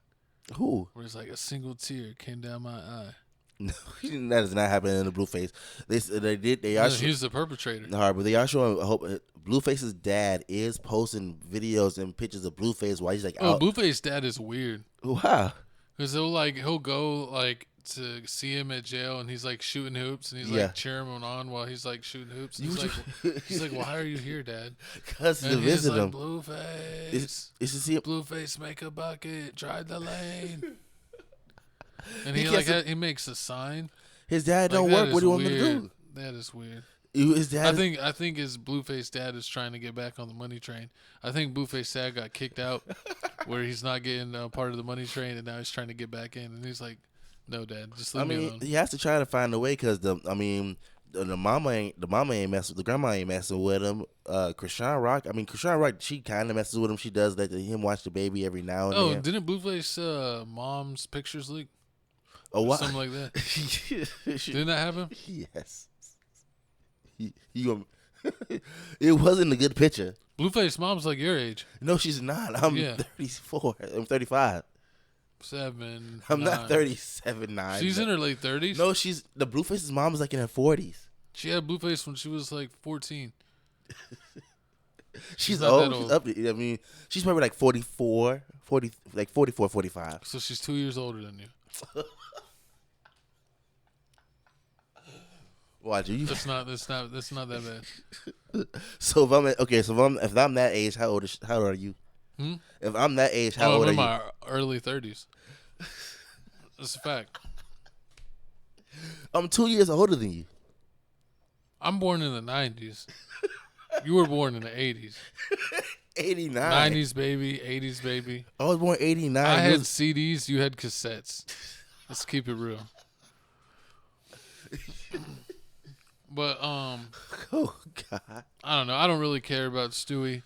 Who? where it's like a single tear came down my eye. No, that is not happening in the Blueface. They are. He was the perpetrator. Hard, but they are showing. I hope Blueface's dad is posting videos and pictures of Blueface while he's like Oh, out. Blueface dad is weird Wow. because he'll go like to see him at jail and he's like shooting hoops and he's Yeah. like cheering him on while he's like shooting hoops. And he's like, why are you here, Dad? Because he's And he's visiting like, him. Blueface, It's to see him. Blueface, make a bucket, drive the lane. And He he can't like he makes a sign. His dad Like, don't that work. is What do you want him to weird. do? That is weird. His dad. I think his Blueface dad is trying to get back on the money train. I think Blueface dad got kicked out where he's not getting part of the money train, and now he's trying to get back in. And he's like, "No, Dad, just leave me alone." he has to try to find a way because the mama ain't messing. The grandma ain't messing with him. Chrisean Rock, she kind of messes with him. She does let him watch the baby every now and Oh, then. didn't Blueface mom's pictures leak? Oh, what? Something like that. Didn't that happen? Yes. It wasn't a good picture. Blueface mom's like your age. No, she's not. I'm Yeah. 34. I'm 35. 7. I'm 9. not 37, 9. She's in her late 30s. No, the Blueface's mom is like in her 40s. She had Blueface when she was like 14. She's not old. that She's old. up. I mean, she's probably like 44, 45. So she's 2 years older than you. Watch you. That's not that bad. So if I'm that age, how old are you? If I'm that age, how old I'm are in you? my early 30s. That's a fact. I'm 2 years older than you. I'm born in the 90s. You were born in the 80s. 89. 90s baby, 80s baby. I was born 89. I You had was- CDs, you had cassettes. Let's keep it real. But oh God. I don't know. I don't really care about Stewie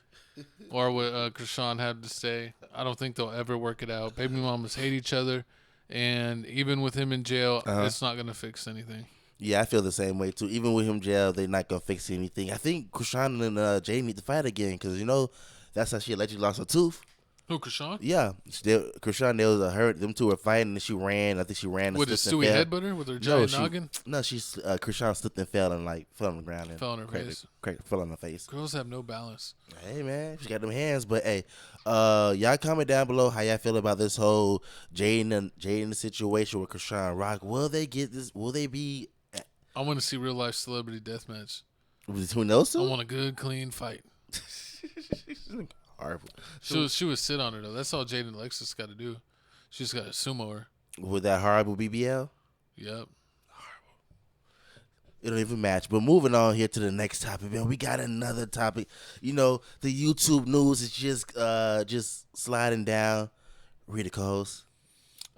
or what Chrisean had to say. I don't think they'll ever work it out. Baby mamas hate each other, and even with him in jail, it's not gonna fix anything. Yeah, I feel the same way too. Even with him jail, they're not gonna fix anything. I think Chrisean and Jaydyn need to fight again because that's how she allegedly lost her tooth. Who, Chrisean? Yeah, Chrisean, them two were fighting and she ran. I think she ran. With a slipped and Stewie fell. headbutter with her giant noggin? No, Chrisean slipped and fell and fell on the ground and Fell on her face. Fell on her face. Girls have no balance. Hey man, she got them hands. But hey, y'all comment down below how y'all feel about this whole Jaydyn situation with Chrisean Rock. Will they get this? Will they be I want to see real life celebrity deathmatch. Between those I two? want a good, clean fight. Horrible. She would sit on her though. That's all Jaydin Alexis got to do. She just got to sumo her. With that horrible BBL? Yep. It don't even match. But moving on here to the next topic, man. We got another topic. You know, the YouTube news is just sliding down. Read the co-host.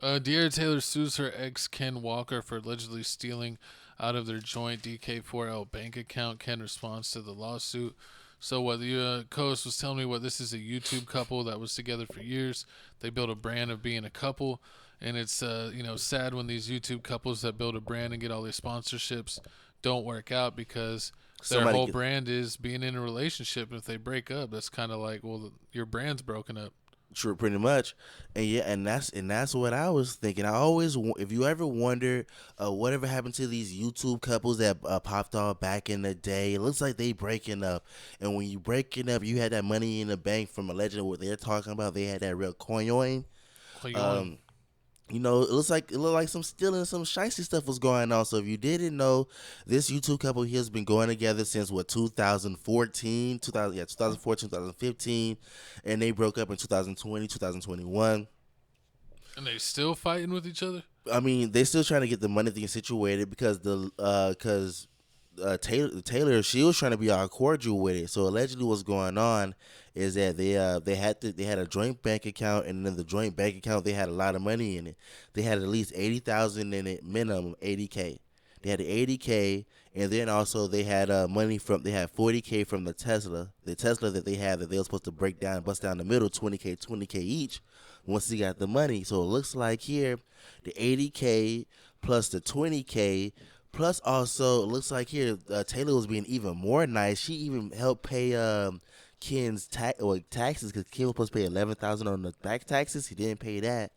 Deara Taylor sues her ex Ken Walker for allegedly stealing out of their joint DK4L bank account. Ken responds to the lawsuit. So what the co-host was telling me, what this is a YouTube couple that was together for years. They built a brand of being a couple, and it's sad when these YouTube couples that build a brand and get all these sponsorships don't work out because their whole brand is being in a relationship. And if they break up, that's kind of like, well, your brand's broken up. True, pretty much, and yeah, and that's what I was thinking. I always, if you ever wondered, whatever happened to these YouTube couples that popped off back in the day, it looks like they breaking up. And when you breaking up, you had that money in the bank from allegedly what they're talking about. They had that real coin. You know, it looked like some stealing, some shicey stuff was going on. So if you didn't know, this YouTube couple here has been going together since 2014, 2015, and they broke up in 2020, 2021. And they still fighting with each other? I mean, they still trying to get the money thing situated because Taylor, she was trying to be all cordial with it. So allegedly, what's going on is that they had a joint bank account, and in the joint bank account they had a lot of money in it. They had at least $80,000 in it, minimum $80K. They had the $80K, and then also they had money from $40K from the Tesla that they had that they were supposed to break down, bust down the middle, $20K each. Once he got the money, so it looks like here the $80K plus the $20K. Plus, also, it looks like here Taylor was being even more nice. She even helped pay Ken's taxes because Ken was supposed to pay $11,000 on the back taxes. He didn't pay that.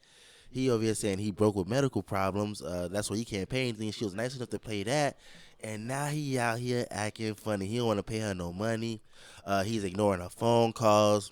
He over here saying he broke with medical problems. That's why he can't pay anything. She was nice enough to pay that, and now he out here acting funny. He don't want to pay her no money. He's ignoring her phone calls.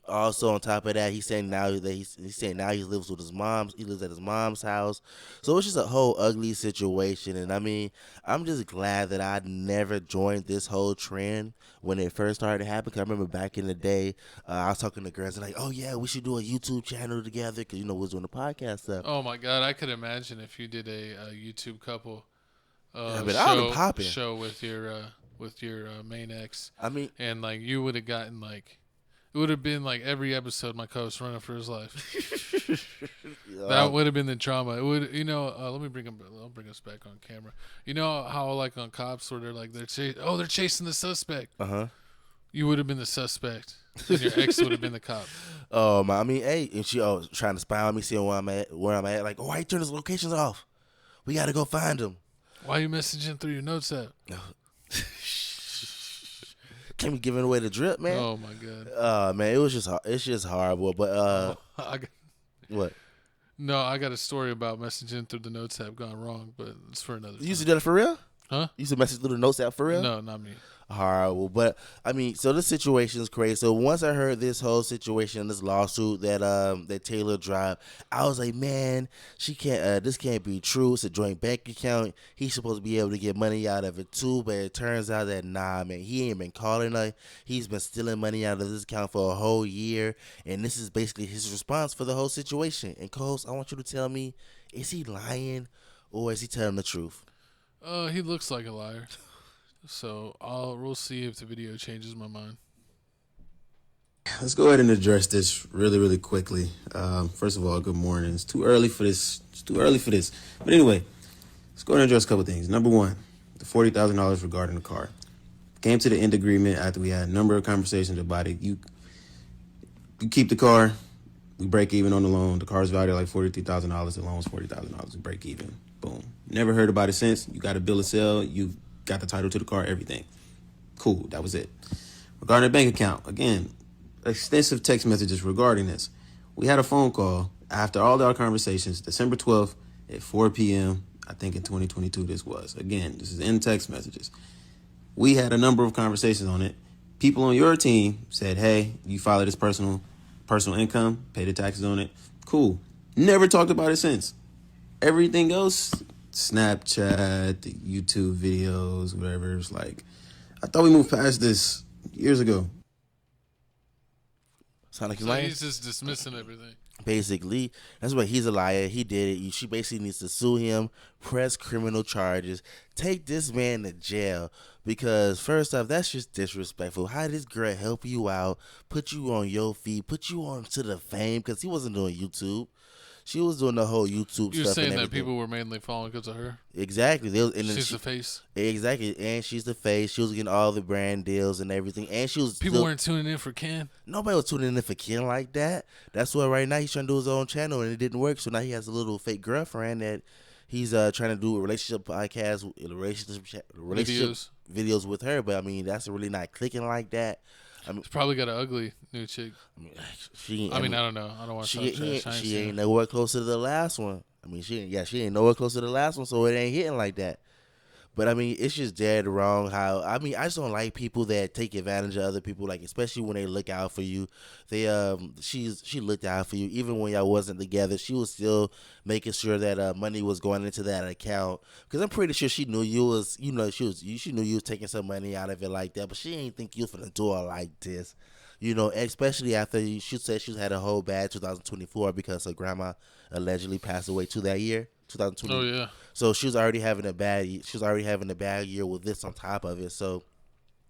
Also, on top of that, he's saying now he lives with his mom. He lives at his mom's house. So it's just a whole ugly situation. And I mean, I'm just glad that I never joined this whole trend when it first started to happen. Cause I remember back in the day, I was talking to girls and like, oh yeah, we should do a YouTube channel together because we was doing the podcast stuff. Oh my God, I could imagine if you did a YouTube couple show with your main ex. I mean, and like you would have gotten like. It would have been like every episode my co-host running for his life. That would have been the trauma. It would, let me I'll bring us back on camera. You know how like on Cops where they're like they're chasing the suspect. You would have been the suspect. And your ex would have been the cop. Oh my! I mean, hey, and she trying to spy on me, seeing where I'm at. Like, why you turn his locations off? We got to go find him. Why are you messaging through your notes app? Can't be giving away the drip, man. Oh my God. Man, it's just horrible. But what? No, I got a story about messaging through the notes app gone wrong, but it's for another time. You used to do that for real? Huh? You used to message through the notes app for real? No, not me. Horrible. But I mean, so this situation is crazy. So once I heard this whole situation, this lawsuit that Taylor dropped, I was like, man, she can't. This can't be true. It's a joint bank account. He's supposed to be able to get money out of it too. But it turns out that nah, man, he ain't been calling her. He's been stealing money out of this account for a whole year, and this is basically his response for the whole situation. And co-host, I want you to tell me, is he lying or is he telling the truth? He looks like a liar. So we'll see if the video changes my mind. Let's go ahead and address this really, really quickly. First of all, good morning. It's too early for this. But anyway, let's go ahead and address a couple things. Number one, the $40,000 regarding the car. Came to the end agreement after we had a number of conversations about it. You keep the car. We break even on the loan. The car's valued at like $43,000. The loan's $40,000. We break even. Boom. Never heard about it since. You got a bill of sale. You've got the title to the car, everything. Cool, that was it. Regarding the bank account, again, extensive text messages regarding this. We had a phone call after all our conversations, December 12th at 4 p.m., I think in 2022 this was. Again, this is in text messages. We had a number of conversations on it. People on your team said, hey, you file this personal income, pay the taxes on it. Cool. Never talked about it since. Everything else, Snapchat, the YouTube videos, whatever. It's like, I thought we moved past this years ago. Sound like So he's just dismissing everything. Basically, that's why he's a liar. He did it. She basically needs to sue him, press criminal charges, take this man to jail. Because first off, that's just disrespectful. How did this girl help you out, put you on your feet, put you on to the fame? Because he wasn't doing YouTube. She was doing the whole YouTube You're stuff. saying and that everything. people were mainly following because of her? Exactly. She's the face. Exactly. And she's the face. She was getting all the brand deals and everything. And she was People weren't tuning in for Ken. Nobody was tuning in for Ken like that. That's why right now he's trying to do his own channel and it didn't work. So now he has a little fake girlfriend that he's trying to do a relationship podcast, relationship videos with her. But I mean, that's really not clicking like that. I mean, She's probably got an ugly new chick. I don't know. I don't want to She ain't nowhere close to the last one. I mean, she ain't nowhere close to the last one, so it ain't hitting like that. But I mean, it's just dead wrong. I just don't like people that take advantage of other people, like especially when they look out for you. She looked out for you even when y'all wasn't together. She was still making sure that money was going into that account. Because I'm pretty sure she knew you was, she knew you was taking some money out of it like that. But she ain't think you was finna do it like this, Especially after she said she's had a whole bad 2024 because her grandma allegedly passed away that year. 2020. Oh yeah. So she was already having a bad year with this on top of it. So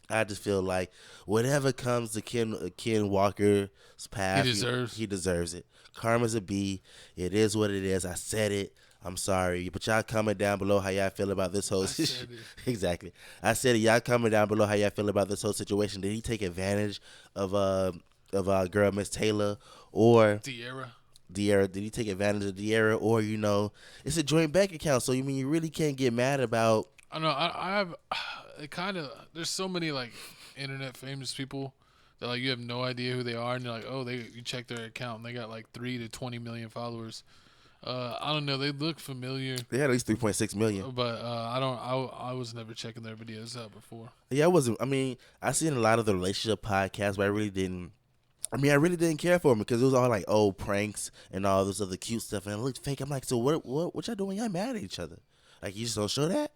I just feel like whatever comes to Ken Walker's path, he deserves it. Karma's a B. It is what it is. I said it. I'm sorry, but y'all comment down below how y'all feel about this whole situation. Exactly. I said it. Y'all comment down below how y'all feel about this whole situation. Did he take advantage of our girl Miss Taylor or Deara? Did he take advantage of Deara, or it's a joint bank account, so you really can't get mad about. I know. I have it kind of. There's so many like internet famous people that like you have no idea who they are, and you're like, oh, you check their account and they got like 3 to 20 million followers. I don't know. They look familiar. They had at least 3.6 million. But I was never checking their videos out before. Yeah, I wasn't. I mean, I seen a lot of the relationship podcasts, but I really didn't care for them because it was all like old pranks and all this other cute stuff, and it looked fake. I'm like, so what y'all doing? Y'all mad at each other? Like, you just don't show that?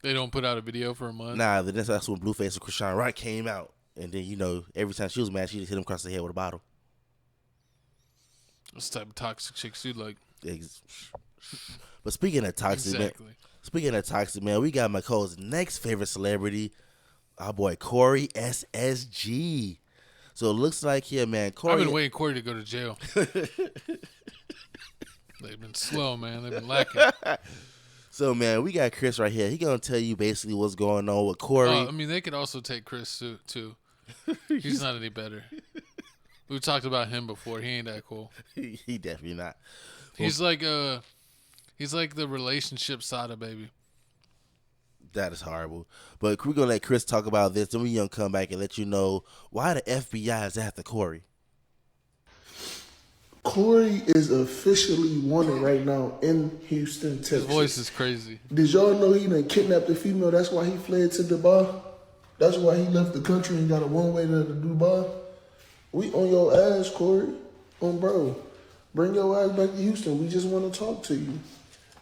They don't put out a video for a month? Nah, that's when Blueface and Chrisean Rock came out. And then, every time she was mad, she just hit him across the head with a bottle. What's the type of toxic chicks you like? But speaking of toxic, man, we got McCole's next favorite celebrity, our boy Corey SSG. So it looks like here, man, Corey. I've been waiting Corey to go to jail. They've been slow, man. They've been lacking. So, man, we got Chris right here. He going to tell you basically what's going on with Corey. They could also take Chris, too. He's not any better. We've talked about him before. He ain't that cool. He definitely not. He's like the relationship side of baby. That is horrible. But we're going to let Chris talk about this. Then we're going to come back and let you know why the FBI is after Corey. Corey is officially wanted right now in Houston, Texas. His voice is crazy. Did y'all know he done kidnapped a female? That's why he fled to Dubai. That's why he left the country and got a one-way to Dubai. We on your ass, Corey. Bro. Bring your ass back to Houston. We just want to talk to you.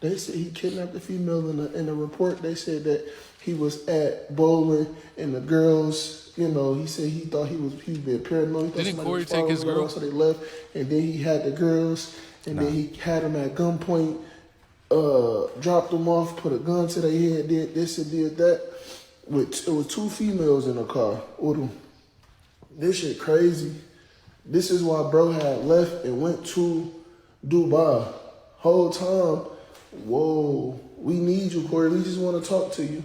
They said he kidnapped a female in the report. They said that he was at bowling and the girls, he said he thought he was being paranoid. Didn't Corey take his girl? So they left, and then he had the girls, and then he had them at gunpoint, dropped them off, put a gun to their head, did this and did that. It was 2 females in the car with him. This shit crazy. This is why bro had left and went to Dubai. Whole time, whoa, we need you, Corey. We just want to talk to you.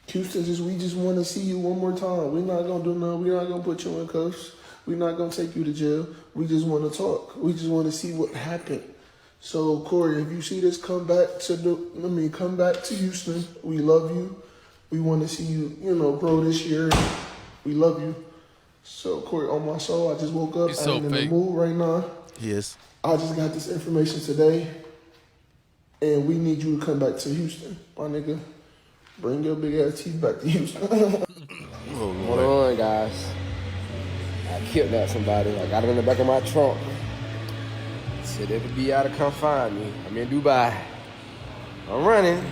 Houston, we just want to see you one more time. We're not going to do nothing. We're not going to put you in cuffs. We're not going to take you to jail. We just want to talk. We just want to see what happened. So, Corey, if you see this, come back to Houston. We love you. We want to see you, grow this year. We love you. So, Corey, on my soul, I just woke up. He's so I'm in fake. the mood right now. Yes. I just got this information today, and we need you to come back to Houston, my nigga. Bring your big ass teeth back to Houston. Hold on, guys. I kidnapped somebody. I got it in the back of my trunk. Said they would be out to come find me. I'm in Dubai. I'm running.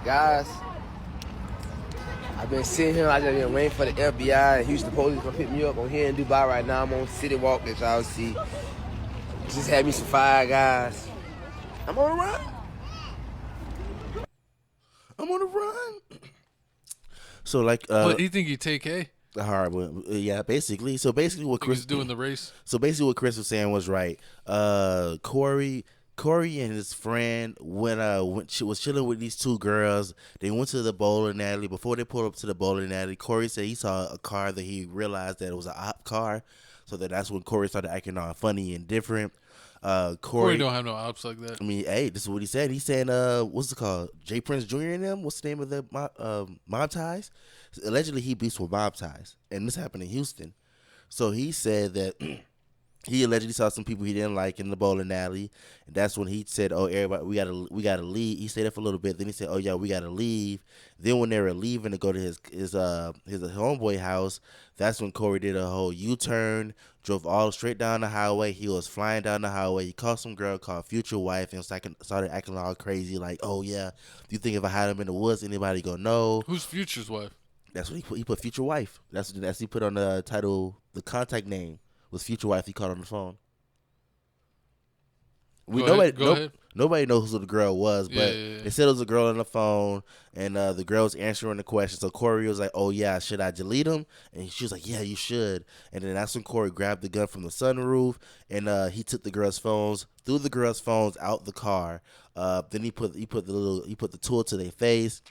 Guys, I've been sitting here. I just been waiting for the FBI and Houston police to come pick me up. I'm here in Dubai right now. I'm on City Walk, as y'all see. Just had me some fire, guys. I'm on the run. So like, What you think you take a? hard one, yeah. Basically, so basically what He Chris was doing the race. So basically, what Chris was saying was right. Corey and his friend was chilling with these two girls. They went to the bowling alley. Before they pulled up to the bowling alley, Corey said he saw a car that he realized that it was an op car. So that's when Corey started acting all funny and different. Corey don't have no ops like that. I mean, hey, this is what he said. He said, what's it called? J Prince Jr. and them? What's the name of the mob ties? Allegedly, he beats with mob ties. And this happened in Houston. So he said that he allegedly saw some people he didn't like in the bowling alley. And that's when he said, oh, everybody, we gotta leave. He stayed there for a little bit. Then he said, oh, yeah, we got to leave. Then when they were leaving to go to his homeboy house, that's when Corey did a whole U-turn, drove all straight down the highway. He was flying down the highway. He called some girl called Future Wife and started acting all crazy like, oh, yeah, do you think if I had him in the woods, anybody gonna know? Who's Future's wife? That's what he put Future Wife. That's he put on the title, the contact name was Future Wife. He called on the phone. Go ahead. Nobody knows who the girl was, but they said it was a girl on the phone, and the girl was answering the question. So Corey was like, "Oh yeah, should I delete him?" And she was like, "Yeah, you should." And then that's when Corey grabbed the gun from the sunroof, and he took the girls' phones, threw the girls' phones out the car. Then he put the tool to their face.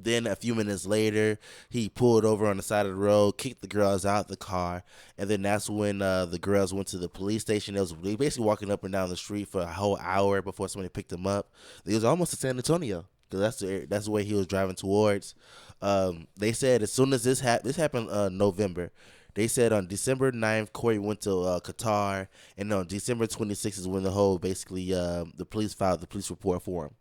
Then a few minutes later, he pulled over on the side of the road, kicked the girls out the car, and then that's when the girls went to the police station. They basically walking up and down the street for a whole hour before somebody picked them up. It was almost to San Antonio because that's the way he was driving towards. They said as soon as this happened November. They said on December 9th, Corey went to Qatar, and on December 26th is when the whole basically the police filed the police report for him.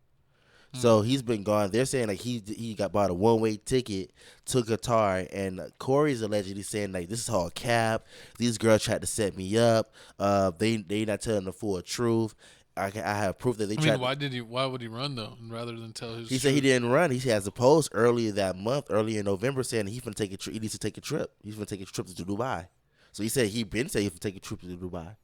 So he's been gone. They're saying like he got bought a one-way ticket to Qatar, and Corey's allegedly saying like this is all cap. These girls tried to set me up. They not telling the full truth. I have proof that they tried. Why would he run though, rather than tell his? He said he didn't run. He has a post earlier in November, saying he's gonna take a trip. He needs to take a trip. He's gonna take a trip to Dubai. So he said he's gonna take a trip to Dubai.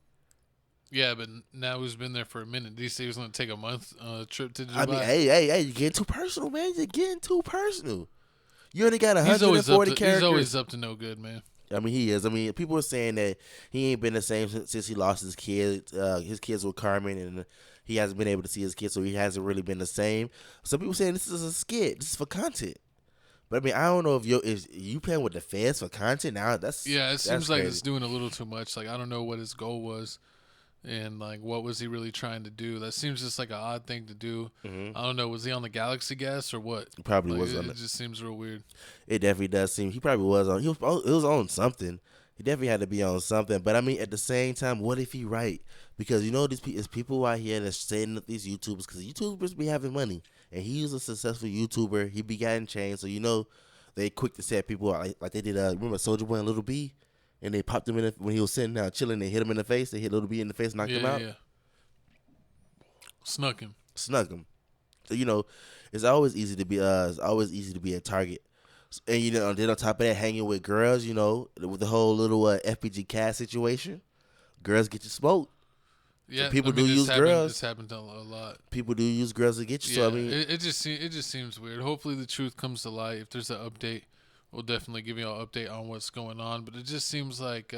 Yeah, but now he's been there for a minute. Did he say he was going to take a month trip to Dubai? I mean, hey, you're getting too personal, man. You're getting too personal. You only got 140 characters. He's always up to no good, man. I mean, he is. I mean, people are saying that he ain't been the same since he lost his kids. His kids were Carmen, and he hasn't been able to see his kids, so he hasn't really been the same. Some people saying this is a skit. This is for content. But I mean, I don't know if you playing with the feds for content now. It seems like it's doing a little too much. Like I don't know what his goal was. And, like, what was he really trying to do? That seems just like an odd thing to do. Mm-hmm. I don't know. Was he on the Galaxy gas or what? He probably was on it. It just seems real weird. It definitely does seem. He probably was on. It was on something. He definitely had to be on something. But, I mean, at the same time, what if he right? Because, you know, there's people out here that's setting up these YouTubers because YouTubers be having money. And he's a successful YouTuber. He be getting changed. So, you know, they quick to set people out. Like they did, remember Soulja Boy and Little B? And they popped him in when he was sitting down chilling. They hit him in the face. They hit Little B in the face, knocked him out. Yeah. Snuck him. So you know, it's always easy to be a target. And you know, then on top of that, hanging with girls, you know, with the whole little FPG cast situation, girls get you smoked. Yeah, so people do use girls. This happens a lot. People do use girls to get you. Yeah, so I mean, it just seems weird. Hopefully, the truth comes to light. If there's an update, we'll definitely give you an update on what's going on. But it just seems like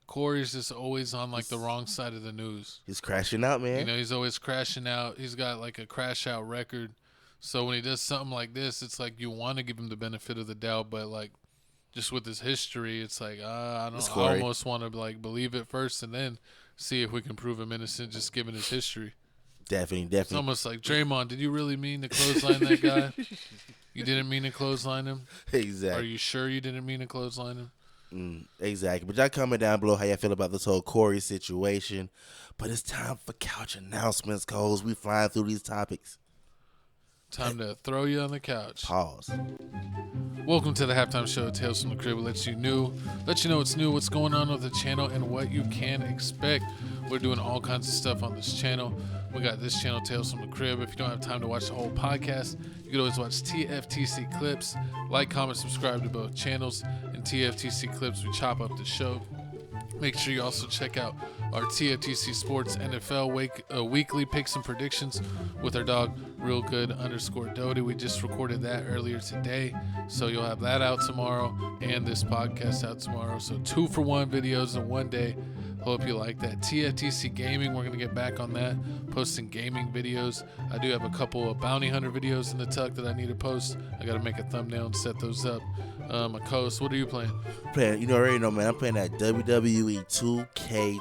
Corey's just always on like the wrong side of the news. He's crashing out, man. You know, he's always crashing out. He's got like a crash out record. So when he does something like this, it's like you want to give him the benefit of the doubt, but like just with his history, it's like I almost want to like believe it first and then see if we can prove him innocent just given his history. Definitely. It's almost like, Draymond, did you really mean to clothesline that guy? You didn't mean to clothesline him? Exactly. Are you sure you didn't mean to clothesline him? Exactly. But y'all comment down below how y'all feel about this whole Corey situation. But it's time for couch announcements, Coles. We flying through these topics. Time to throw you on the couch. Pause. Welcome to the halftime show, Tales from the Crib. Let you know what's new, what's going on with the channel, and what you can expect. We're doing all kinds of stuff on this channel. We got this channel, Tales from the Crib. If you don't have time to watch the whole podcast, you can always watch TFTC clips. Like, comment, subscribe to both channels. In TFTC clips, we chop up the show. Make sure you also check out our TFTC Sports NFL weekly picks and predictions with our dog Real Good _Doty. We just recorded that earlier today, so you'll have that out tomorrow and this podcast out tomorrow. So 2-for-1 videos in one day. Hope you like that. TFTC Gaming, we're going to get back on that, posting gaming videos. I do have a couple of bounty hunter videos in the tuck that I need to post. I got to make a thumbnail and set those up. My co-host, what are you playing? You already know, man. I'm playing that WWE 2K.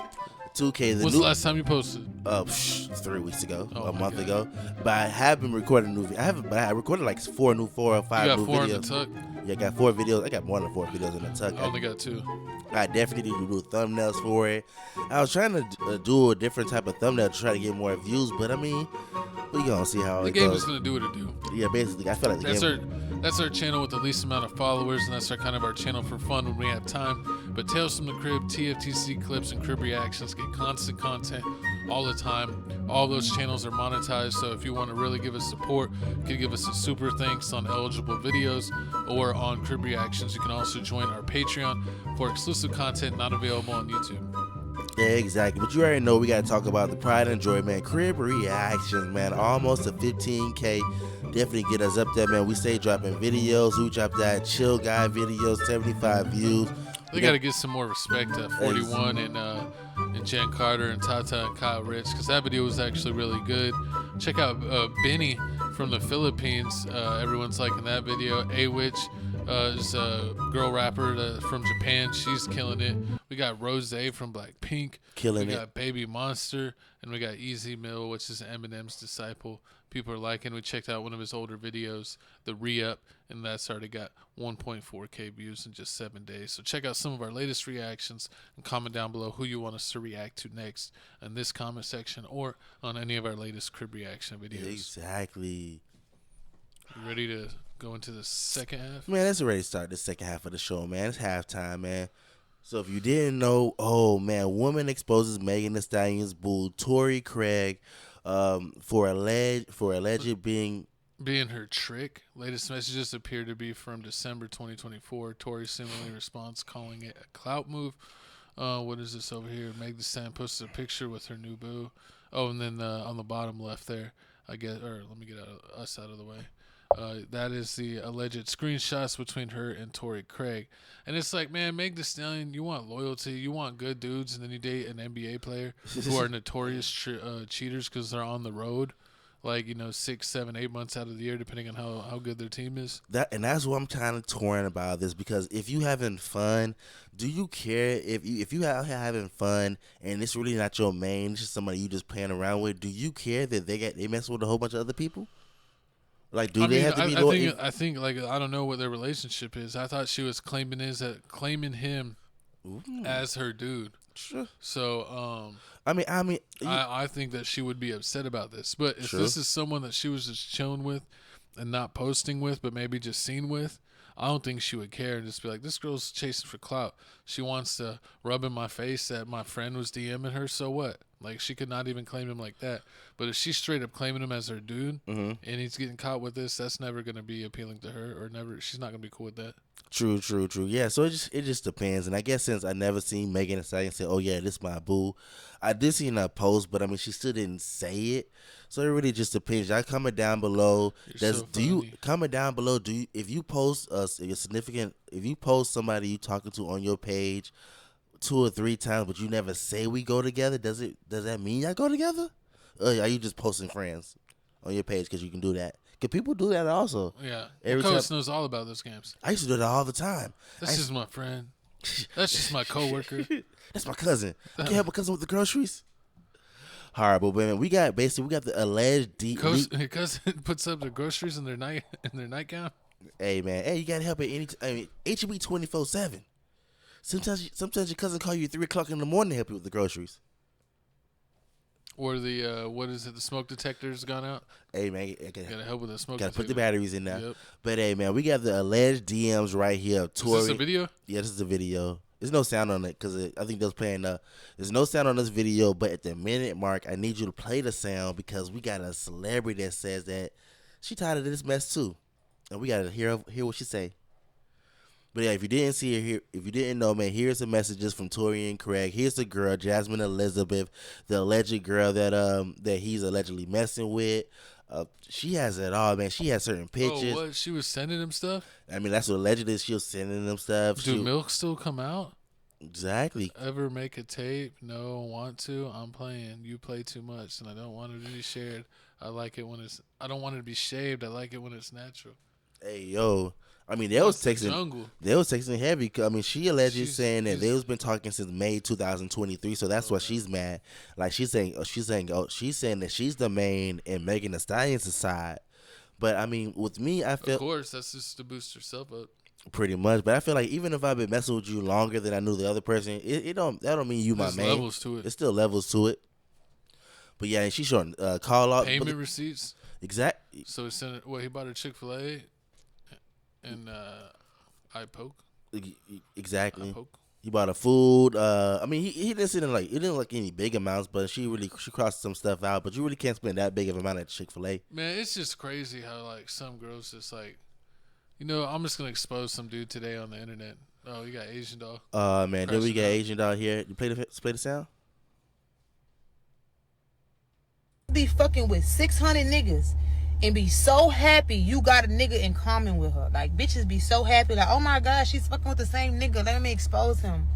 When's the last time you posted? 3 weeks ago, a month ago. But I have been recording new. I recorded like 4 or 5 you got new 4 videos. in the tuck? Yeah, I got 4 videos. I got more than 4 videos in the tuck. I only got 2. I definitely need to do thumbnails for it. I was trying to do a different type of thumbnail to try to get more views, but I mean, we gonna see how the it game goes. is gonna do what it do. Yeah, basically, I feel like That's our channel with the least amount of followers, and that's our kind of our channel for fun when we have time. But Tales from the Crib, TFTC clips, and Crib reactions get constant content all the time. All those channels are monetized, so if you want to really give us support, you can give us a super thanks on eligible videos or on Crib reactions. You can also join our Patreon for exclusive content not available on YouTube. Yeah, exactly. But you already know we got to talk about the pride and joy, man. Crib reactions, man. Almost to 15K. Definitely get us up there, man. We stay dropping videos. We dropped that Chill Guy video, 75 views. They got to get some more respect to 41 and Jen Carter and Tata and Kyle Rich, because that video was actually really good. Check out Benny from the Philippines. Everyone's liking that video. A-Witch is a girl rapper from Japan. She's killing it. We got Rose from Blackpink. Killing it. We got Baby Monster. And we got Easy Mill, which is Eminem's disciple. People are liking. We checked out one of his older videos, the Re-Up, and that's already got 1.4K views in just 7 days. So check out some of our latest reactions and comment down below who you want us to react to next in this comment section or on any of our latest Crib reaction videos. Exactly. You ready to go into the second half? Man, let's already start the second half of the show, man. It's halftime, man. So if you didn't know, oh man, woman exposes Megan Thee Stallion's boo Tory Craig for alleged being her trick. Latest messages appear to be from December 2024. Tory similarly responds, calling it a clout move. What is this over here? Meg Thee Stallion posted a picture with her new boo. Oh, and then on the bottom left there, let me get us out of the way. That is the alleged screenshots between her and Tory Craig. And it's like, man, Meg Thee Stallion, you want loyalty, you want good dudes, and then you date an NBA player who are notorious cheaters because they're on the road, like, 6, 7, 8 months out of the year, depending on how good their team is. That's what I'm kind of torn about this, because if you having fun, do you care if you out here having fun and it's really not your main, it's just somebody you just playing around with? Do you care that they mess with a whole bunch of other people? Like, they have to be? I think I don't know what their relationship is. I thought she was claiming him as her dude. Sure. So, I think that she would be upset about this. But if this is someone that she was just chilling with and not posting with, but maybe just seen with, I don't think she would care and just be like, this girl's chasing for clout. She wants to rub in my face that my friend was DMing her, so what? Like, she could not even claim him like that. But if she's straight up claiming him as her dude and he's getting caught with this, that's never going to be appealing to her, or never. She's not going to be cool with that. True. Yeah, so it just depends. And I guess since I never seen Megan Thee Stallion say, oh yeah, this my boo, I did see her post, but I mean, she still didn't say it. So it really just depends. Y'all comment down below. Comment down below? If you post if you post somebody you talking to on your page 2 or 3 times, but you never say we go together, does that mean y'all go together? Or are you just posting friends on your page because you can do that? Because people do that also. Yeah. Your coach knows all about those games. I used to do that all the time. That's just my friend. That's just my coworker. That's my cousin. I can't help my cousin with the groceries. Horrible, man. We got the alleged Your cousin puts up the groceries in their nightgown. Hey man, you gotta help it it should be 24/7. Sometimes your cousin call you at 3 o'clock in the morning to help you with the groceries. Or the what is it? The smoke detector's gone out. Hey man, Gotta help with the smoke. gotta put the detector. batteries in there. Yep. But hey man, we got the alleged DMs right here of Tory. Is this a video? Yeah, this is a video. There's no sound on it because I think they was playing. There's no sound on this video, but at the minute mark, I need you to play the sound because we got a celebrity that says that she tired of this mess too, and we gotta hear what she say. But yeah, if you didn't see it here, if you didn't know, man, here's the messages from Tori and Craig. Here's the girl, Jasmine Elizabeth, the alleged girl that he's allegedly messing with. She has it all, man. She has certain pictures. Oh, what? She was sending him stuff? I mean, that's what alleged is. She was sending them stuff. Do milk still come out? Exactly. Ever make a tape? No, want to? I'm playing. You play too much, and I don't want it to be shared. I like it when it's. I don't want it to be shaved. I like it when it's natural. Hey, yo. I mean, they was texting heavy. I mean, she allegedly saying that they was been talking since May 2023. So that's why she's mad. Like she's saying that she's the main and Megan Thee Stallion's side. But I mean, with me, I feel, of course, that's just to boost herself up. Pretty much. But I feel like even if I've been messing with you longer than I knew the other person, that don't mean you my There's main. levels to it. It's still levels to it. But yeah, and she's showing call out payment receipts. Exactly. So he sent it. Well, he bought her Chick-fil-A. And I poke. Exactly. I poke. He bought her food. I mean, he didn't send it didn't like any big amounts, but she crossed some stuff out. But you really can't spend that big of amount at Chick-fil-A. Man, it's just crazy how like some girls just like, I'm just gonna expose some dude today on the internet. Oh, you got Asian doll. Man, then we got Asian doll here. You play the sound. Be fucking with 600 niggas. And be so happy you got a nigga in common with her. Like, bitches be so happy. Like, oh my God, she's fucking with the same nigga. Let me expose him.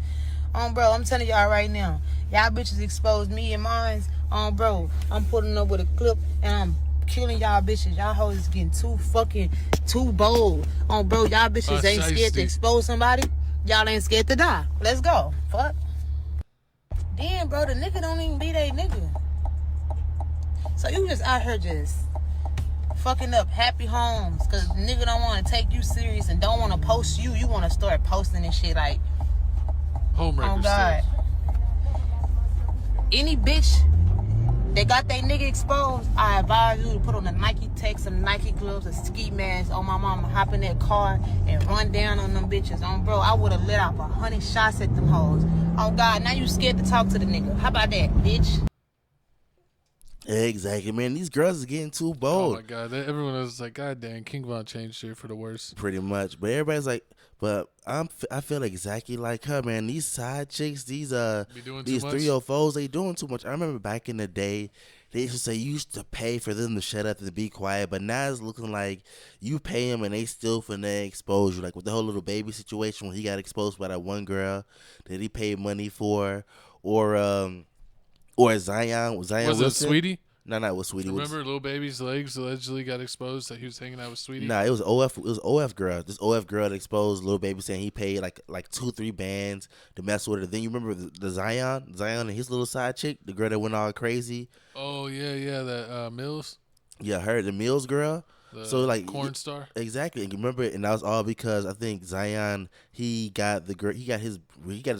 Bro, I'm telling y'all right now. Y'all bitches expose me and mine. Bro, I'm putting up with a clip and I'm killing y'all bitches. Y'all hoes is getting too bold. Bro, y'all bitches ain't scared to expose somebody. Y'all ain't scared to die. Let's go. Fuck. Damn, bro, the nigga don't even be that nigga. So you just out here just fucking up happy homes because nigga don't want to take you serious and don't want to post you. You want to start posting and shit like homewrecker oh God. Any bitch that got that nigga exposed, I advise you to put on a Nike Tech, some Nike gloves, a ski mask on my mama, hop in that car and run down on them bitches. Bro, I would have let off 100 shots at them hoes. Oh God, now you scared to talk to the nigga. How about that, bitch? Exactly, man. These girls is getting too bold. Oh my God, everyone was like, God damn, King Von changed her for the worse. Pretty much, but everybody's like, but I feel exactly like her, man. These side chicks, these 304s, they doing too much. I remember back in the day, they used to say you used to pay for them to shut up and be quiet, but now it's looking like you pay them and they still finna expose you. Like with the whole little baby situation when he got exposed by that one girl that he paid money for, or Zion was it Sweetie? No, not with Sweetie. Remember Lil Baby's legs allegedly got exposed that he was hanging out with Sweetie? Nah, it was OF. It was OF girl. This OF girl that exposed Lil Baby, saying he paid like 2-3 bands to mess with her. Then you remember the Zion and his little side chick, the girl that went all crazy. Oh yeah, that Mills. Yeah, her, the Mills girl. So like corn star. Exactly, and you remember, and that was all because I think Zion he got his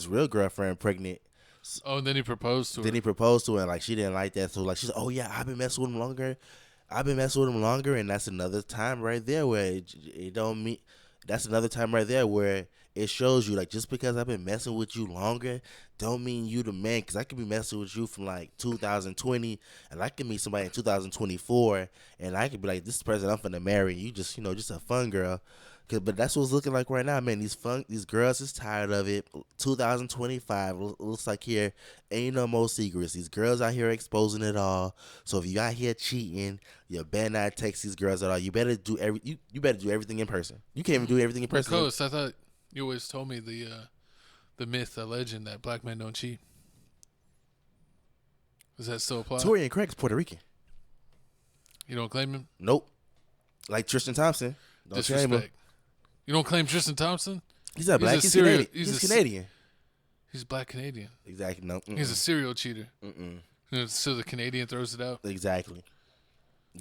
real girlfriend pregnant. Oh, and then he proposed to her. And like she didn't like that. So like she's like, oh yeah, I've been messing with him longer. And that's another time right there where it don't mean. That's another time right there where it shows you like just because I've been messing with you longer, don't mean you the man. Because I could be messing with you from like 2020, and I can meet somebody in 2024, and I could be like, this is the person I'm finna marry. You just just a fun girl. But that's what it's looking like right now, man. These girls is tired of it. 2025 looks like here ain't no more secrets. These girls out here exposing it all. So if you out here cheating, you better not text these girls at all. You better do you better do everything in person. You can't even do everything in person. Coast, I thought you always told me the myth, the legend that black men don't cheat. Does that still apply? Tori and Craig's Puerto Rican. You don't claim him? Nope. Like Tristan Thompson. Don't Disrespect. You don't claim Tristan Thompson? He's not black. He's Canadian. He's Canadian. He's black Canadian. Exactly. No. He's a serial cheater. So the Canadian throws it out. Exactly.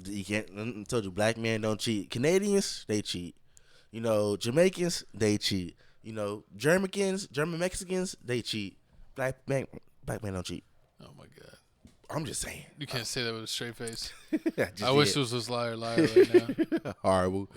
You can't. I told you, black men don't cheat. Canadians, they cheat. Jamaicans, they cheat. German Mexicans, they cheat. Black men don't cheat. Oh my God. I'm just saying. You can't say that with a straight face. I wish this was liar right now. Horrible.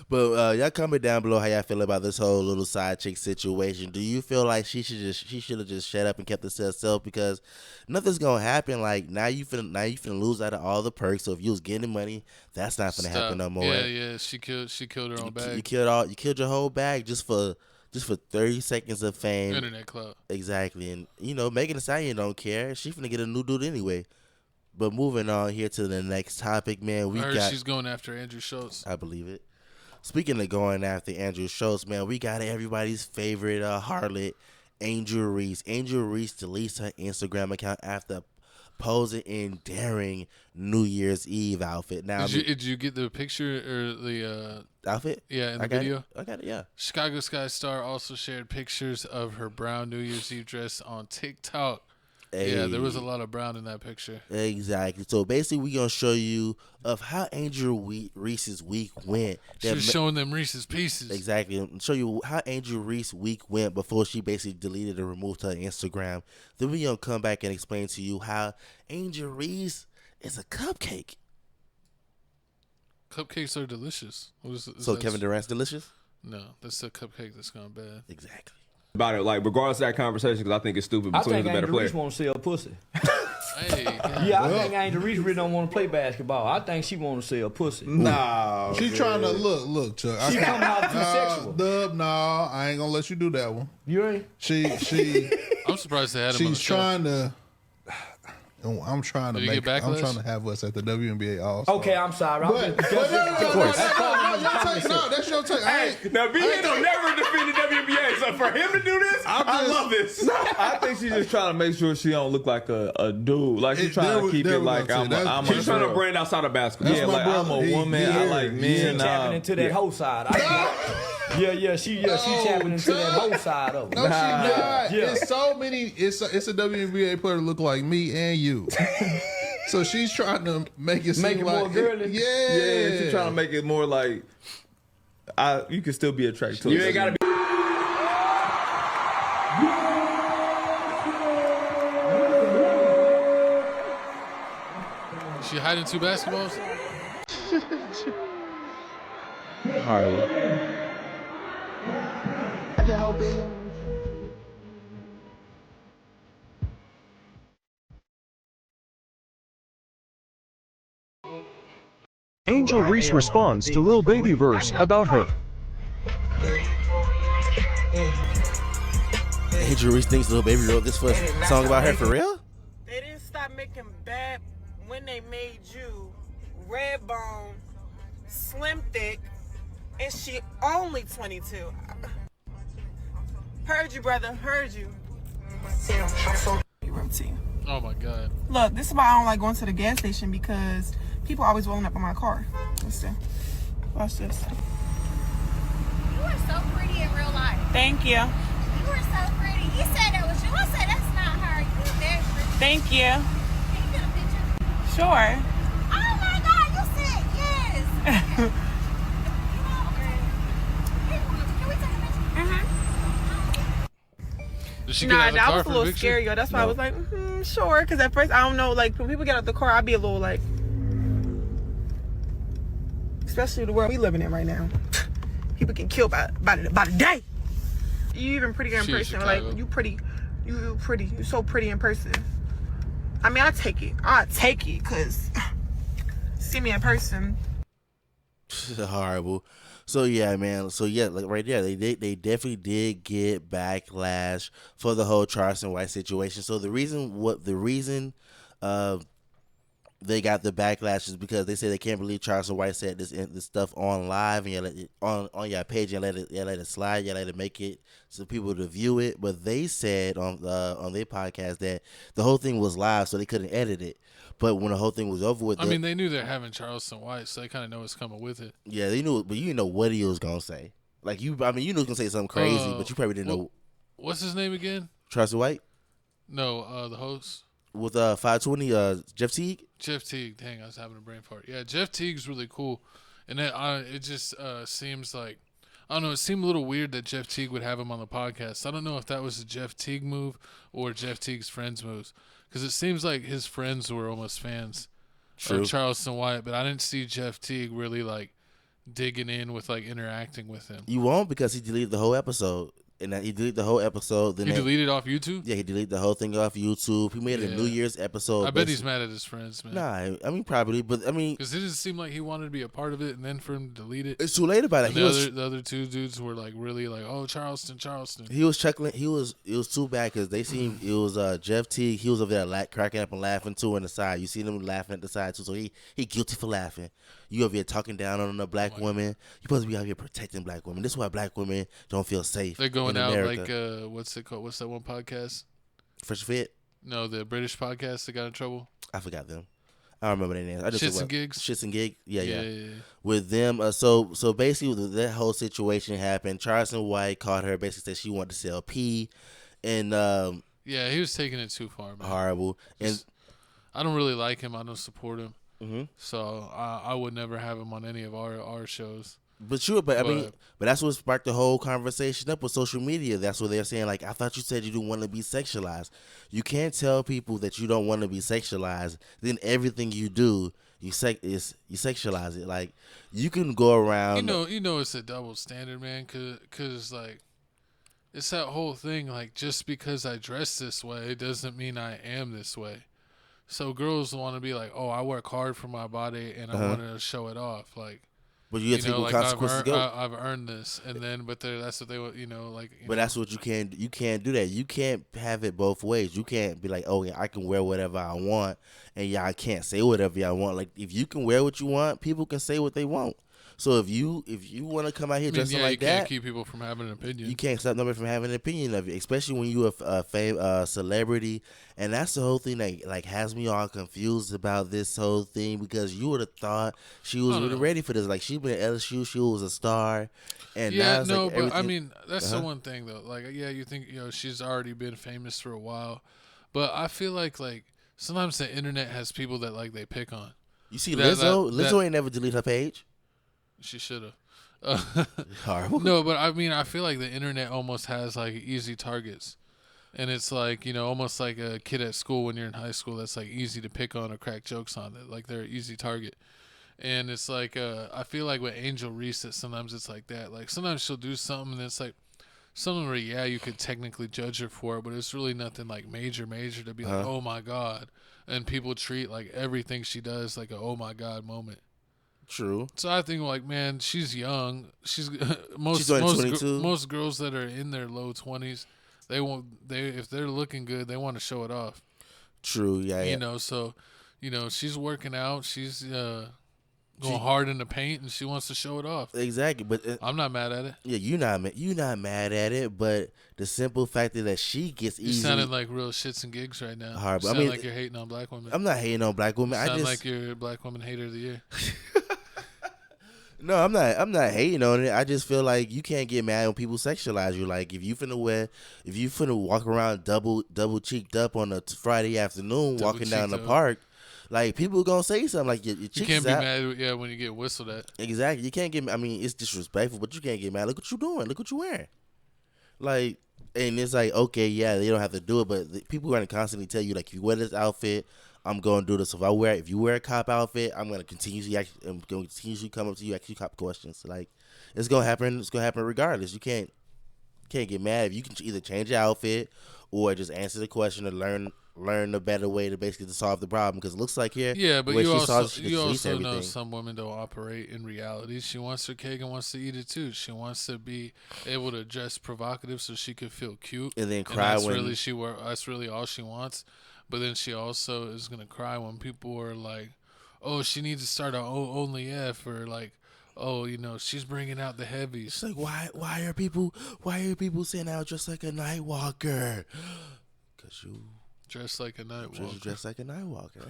But y'all comment down below how y'all feel about this whole little side chick situation. Do you feel like she should have just shut up and kept it to herself, because nothing's gonna happen? Like now you finna lose out of all the perks. So if you was getting money, that's not gonna happen no more. Yeah. She killed her own bag. You killed your whole bag just for 30 seconds of fame. Internet clout. Exactly. And Megan Thee Stallion don't care. She finna get a new dude anyway. But moving on here to the next topic, man. She's going after Andrew Schultz. I believe it. Speaking of going after Andrew Schultz, man, we got everybody's favorite harlot, Angel Reese. Angel Reese deletes her Instagram account after posing in daring New Year's Eve outfit. Now, did you get the picture or the outfit? Yeah, in the video. I got it. Yeah. Chicago Sky Star also shared pictures of her brown New Year's Eve dress on TikTok. Hey. Yeah, there was a lot of brown in that picture. Exactly. So basically, we're gonna show you of how Angel Reese's week went. She's showing them Reese's Pieces. Exactly. And show you how Angel Reese's week went before she basically deleted and removed her Instagram. Then we're gonna come back and explain to you how Angel Reese is a cupcake. Cupcakes are delicious. So Kevin Durant's delicious? No, that's a cupcake that's gone bad. Exactly. About it, like regardless of that conversation, because I think it's stupid. Between who's a better player. Reese want to sell pussy. Hey, yeah, I think Angel Reese really don't want to play basketball. I think she want to sell pussy. No, she trying to look, Chuck. She coming out too sexual. Dub, no, I ain't gonna let you do that one. You ain't. She. I'm surprised they had him. She's trying to. I'm trying to have us at the WNBA All-Star. Okay, I'm sorry. Of course. No, that's your take. Hey, now B.A. don't never defend the WNBA, so for him to do this, I love this. I think she's just trying to make sure she don't look like a dude. Like she's trying to keep it like she's trying to brand outside of basketball. Yeah, like I'm a woman. I like men. She tapping into that whole side. She tapping into that whole side of it. No, she not. Yeah. It's so many. It's a WNBA player that look like me and you. So she's trying to make it seem like more girly. Yeah, she's trying to make it more like you can still be attracted to. You ain't gotta be. She hiding 2 basketballs. Harley. I can help it. Angel Reese responds to Lil Baby verse about her. Angel Reese thinks Lil Baby wrote this song about her for real? They didn't stop making bad when they made you Redbone, Slim Thick, and she only 22. Heard you, brother. Heard you. Oh my God. Look, this is why I don't like going to the gas station, because people always rolling up on my car. Listen. Watch this. You are so pretty in real life. Thank you. You are so pretty. He said that was you. I said that's not her. You are very pretty. Thank you. Can you get a picture? Sure. Oh my God, you said yes. Okay. Can we take a picture? Did she get out of the that car was a little picture? scary, yo. That's why I was like, sure. Because at first, I don't know, like, when people get out the car, I'd be a little like, especially the world we living in right now. People get killed by the day. You even prettier in person. Like, you pretty. You so pretty in person. I mean, I take it, because see me in person. Horrible. So yeah, man. So yeah, like right there, they definitely did get backlash for the whole Charleston White situation. So the reason they got the backlash is because they say they can't believe Charleston White said this stuff on live and on your page and let it slide, let it make it so people to view it. But they said on their podcast that the whole thing was live, so they couldn't edit it. But when the whole thing was over with, I mean, they knew they're having Charleston White, so they kind of know what's coming with it. Yeah, they knew, but you didn't know what he was gonna say. Like you knew he was gonna say something crazy, but you probably didn't know. What's his name again? Charleston White? No, the host. With 520, Jeff Teague? Jeff Teague. Dang, I was having a brain fart. Yeah, Jeff Teague's really cool. And it just seems like, I don't know, it seemed a little weird that Jeff Teague would have him on the podcast. I don't know if that was a Jeff Teague move or Jeff Teague's friends' moves. Because it seems like his friends were almost fans True. of Charleston White, but I didn't see Jeff Teague really like digging in with like interacting with him. You won't because he deleted the whole episode. And he deleted the whole episode. Then He deleted off YouTube? Yeah, he deleted the whole thing off YouTube. He made a New Year's episode. I bet he's mad at his friends, man. Nah, I mean probably, but I mean, because it didn't seem like he wanted to be a part of it, and then for him to delete it, it's too late about it. And the other two dudes were like really like, oh, Charleston. He was chuckling. It was too bad because they seen it was Jeff Teague. He was over there cracking up and laughing too on the side. You see them laughing at the side too, so he guilty for laughing. You over here talking down on a black woman. You supposed to be out here protecting black women. This is why black women don't feel safe. They're going in out America. like what's it called? What's that one podcast? Fresh Fit. No, the British podcast that got in trouble. I forgot them. I don't remember their names. I just Shits and Gigs. Shits and Gigs. Yeah. Yeah. With them, so basically that whole situation happened. Charleston White called her. Basically said she wanted to sell pee, and yeah, he was taking it too far, man. Horrible. And I don't really like him. I don't support him. Mm-hmm. So I would never have him on any of our shows. But I mean, that's what sparked the whole conversation up with social media. That's what they're saying. Like, I thought you said you didn't want to be sexualized. You can't tell people that you don't want to be sexualized. Then everything you do, you sexualize it. Like, you can go around. You know, it's a double standard, man. Cause like, it's that whole thing. Like, just because I dress this way doesn't mean I am this way. So girls want to be like, oh, I work hard for my body and I want to show it off. Like, but you have to take what consequences go. I've earned this, and then that's what they want, But that's what you can't do that. You can't have it both ways. You can't be like, oh yeah, I can wear whatever I want, and y'all can't say whatever y'all want. Like, if you can wear what you want, people can say what they want. So if you want to come out here dressing like that, you can't keep people from having an opinion. You can't stop nobody from having an opinion of it, especially when you're a celebrity. And that's the whole thing that like has me all confused about this whole thing, because you would have thought she was really ready for this. Like, she's been at LSU, she was a star, and now it's like but I mean that's the one thing though. Like, yeah, you think she's already been famous for a while, but I feel like sometimes the internet has people that like they pick on. You see, Lizzo ain't never deleted her page. She should have. Horrible. No, but I mean, I feel like the internet almost has like easy targets, and it's like almost like a kid at school when you're in high school that's like easy to pick on or crack jokes on. That like they're an easy target, and it's like I feel like with Angel Reese that sometimes it's like that. Like sometimes she'll do something and it's like something where you could technically judge her for it, but it's really nothing like major to be like, oh my god, and people treat like everything she does like a oh my god moment. True. So I think like, man, she's young. She's most girls that are in their low 20s, if they're looking good, they want to show it off. True. Yeah. So she's working out. She's going hard in the paint, and she wants to show it off. Exactly. But I'm not mad at it. Yeah, you're not mad at it, but the simple fact that she gets easy. You sounded like real shits and gigs right now. Hard, you sound like you're hating on black women. I'm not hating on black women. You sound like you're a black woman hater of the year. No, I'm not hating on it. I just feel like you can't get mad when people sexualize you. Like, if you finna walk around double cheeked up on a Friday afternoon, walking down the park, like, people gonna say something like your cheeks. You can't out. be mad, when you get whistled at. Exactly. You can't get. I mean, it's disrespectful, but you can't get mad. Look what you doing. Look what you wearing. Like, and it's like, okay, yeah, they don't have to do it, but people are gonna constantly tell you, like, if you wear this outfit, I'm gonna do this. If you wear a cop outfit, I'm gonna continuously come up to you, ask you cop questions. Like, it's gonna happen. It's gonna happen regardless. You can't get mad if you can either change your outfit or just answer the question or learn a better way to basically solve the problem. Because it looks like here, yeah, but you also know some women don't operate in reality. She wants her cake and wants to eat it too. She wants to be able to dress provocative so she could feel cute and then cry that's really all she wants. But then she also is gonna cry when people are like, "Oh, she needs to start her only F," or like, "Oh, she's bringing out the heavies." It's like, why are people saying I was just like a night walker? Because you dress like a night walker. You dress like a night walker.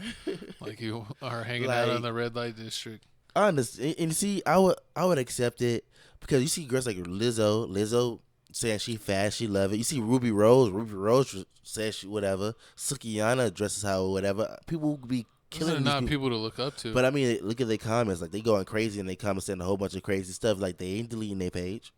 Like you are hanging out on the red light district. Honestly, and see, I would accept it because you see girls like Lizzo saying she fast, she love it. You see Ruby Rose says she whatever. Sukiyana dresses how whatever. People will be killing these not people to look up to. But I mean, look at their comments. Like, they going crazy and they comment saying a whole bunch of crazy stuff. Like, they ain't deleting their page.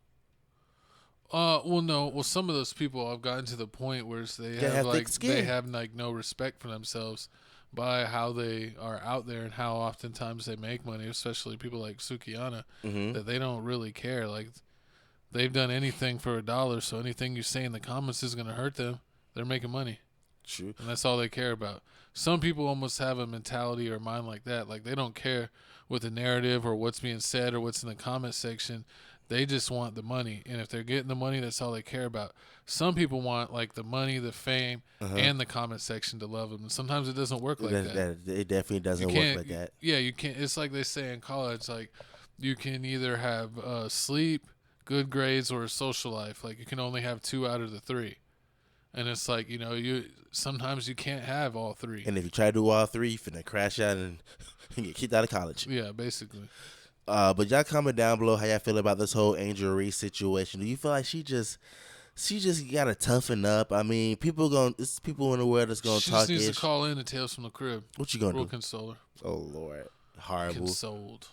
Well, no. Well, some of those people have gotten to the point where they have thick like skin. they have like no respect for themselves by how they are out there and how oftentimes they make money, especially people like Sukiana, that they don't really care. Like they've done anything for $1, so anything you say in the comments is gonna hurt them. They're making money. True. And that's all they care about. Some people almost have a mentality or mind like that. Like they don't care what the narrative or what's being said or what's in the comment section. They just want the money. And if they're getting the money, that's all they care about. Some people want like the money, the fame, and the comment section to love them. And sometimes it doesn't work like that. It definitely doesn't work like that. Yeah, you can't. It's like they say in college, like you can either have sleep, good grades, or a social life. Like you can only have 2 out of the 3. And it's like, you sometimes you can't have all 3. And if you try to do all 3, you're finna crash out and get kicked out of college. Yeah, basically. But y'all comment down below how y'all feel about this whole Angel Reese situation. Do you feel like she just gotta toughen up? I mean, it's people in the world that's gonna she talk. She just needs to call in the Tales from the Crib. What you gonna Real do? Consoler. Oh Lord, horrible. Consoled.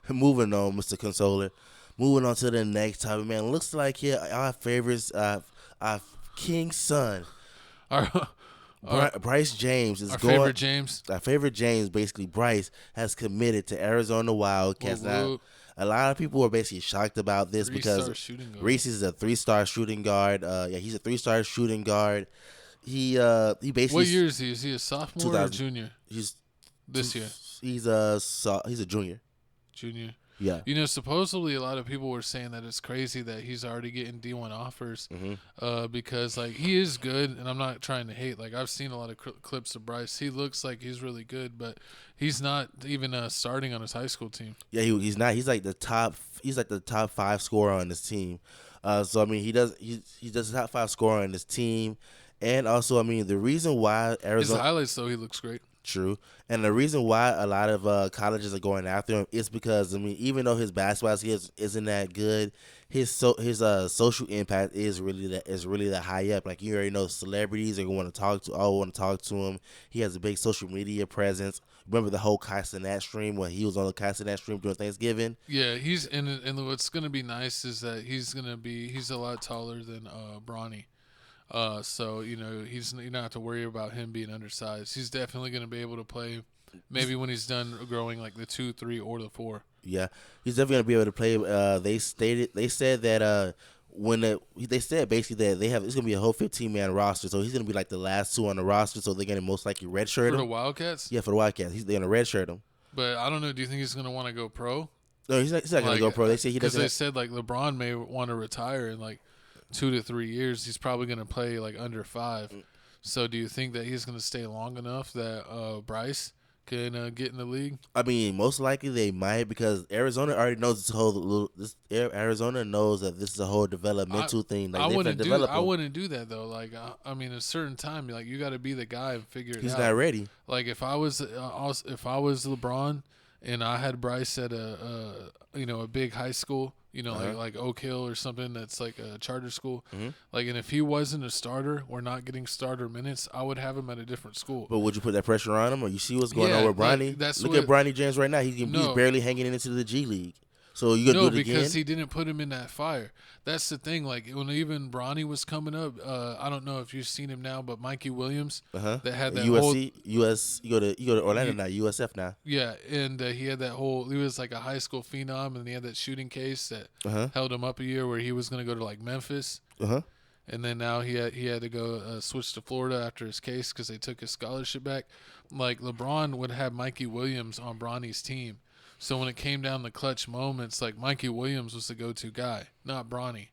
Moving on, Mr. Consoler. Moving on to the next topic, man. Looks like our favorites, our King's son, Bryce James is going. Favorite James. Our favorite James, basically Bryce, has committed to Arizona Wildcats. Now, a lot of people are basically shocked about this because Reese is a 3-star shooting guard. He's a 3-star shooting guard. He basically. What year is he? Is he a sophomore or a junior? He's this year. He's a junior. Junior. Yeah. Supposedly a lot of people were saying that it's crazy that he's already getting D1 offers because, like, he is good, and I'm not trying to hate. Like, I've seen a lot of clips of Bryce. He looks like he's really good, but he's not even starting on his high school team. Yeah, he's not. He's like the top 5 scorer on his team. So, I mean, he does the top 5 scorer on his team. And also, I mean, the reason why Arizona... His highlights, though, he looks great. True. And the reason why a lot of colleges are going after him is because, I mean, even though his basketball skills isn't that good, his social impact is really that high up. Like, you already know, celebrities are going to talk to him. He has a big social media presence. Remember the whole Castanet stream when he was on the Castanet stream during Thanksgiving? Yeah, and what's going to be nice is that he's a lot taller than Bronny. So you don't have to worry about him being undersized. He's definitely going to be able to play. Maybe when he's done growing, like the 2, 3, or the 4. Yeah, he's definitely going to be able to play. They said that they said basically that it's going to be a whole 15-man roster, so he's going to be like the last 2 on the roster. So they're going to most likely redshirt him. For the Wildcats? Yeah, for the Wildcats, they're going to redshirt him. But I don't know. Do you think he's going to want to go pro? No, he's not going to go pro. They say he doesn't. Because they said like LeBron may want to retire in like 2 to 3 years. He's probably going to play like under 5. So do you think that he's going to stay long enough that Bryce can get in the league? I mean, most likely they might, because Arizona already knows Arizona knows that this is a whole developmental thing. Like, I wouldn't do that though. Like I mean, a certain time, like you got to be the guy and figure it out. He's not ready. Like if I was LeBron and I had Bryce at a big high school, like Oak Hill or something that's like a charter school. Like, and if he wasn't a starter or not getting starter minutes, I would have him at a different school. But would you put that pressure on him, or you see what's going on with Bronny? Look at Bronny James right now. He's barely hanging into the G League. So you gonna do it again? No, because he didn't put him in that fire. That's the thing. Like when even Bronny was coming up, I don't know if you've seen him now, but Mikey Williams that had that USC, you go to Orlando now, USF now. Yeah, and he had that whole. He was like a high school phenom, and he had that shooting case that held him up a year, where he was going to go to like Memphis. And then now he had to go switch to Florida after his case because they took his scholarship back. Like LeBron would have Mikey Williams on Bronny's team. So when it came down to clutch moments, like Mikey Williams was the go-to guy, not Bronny.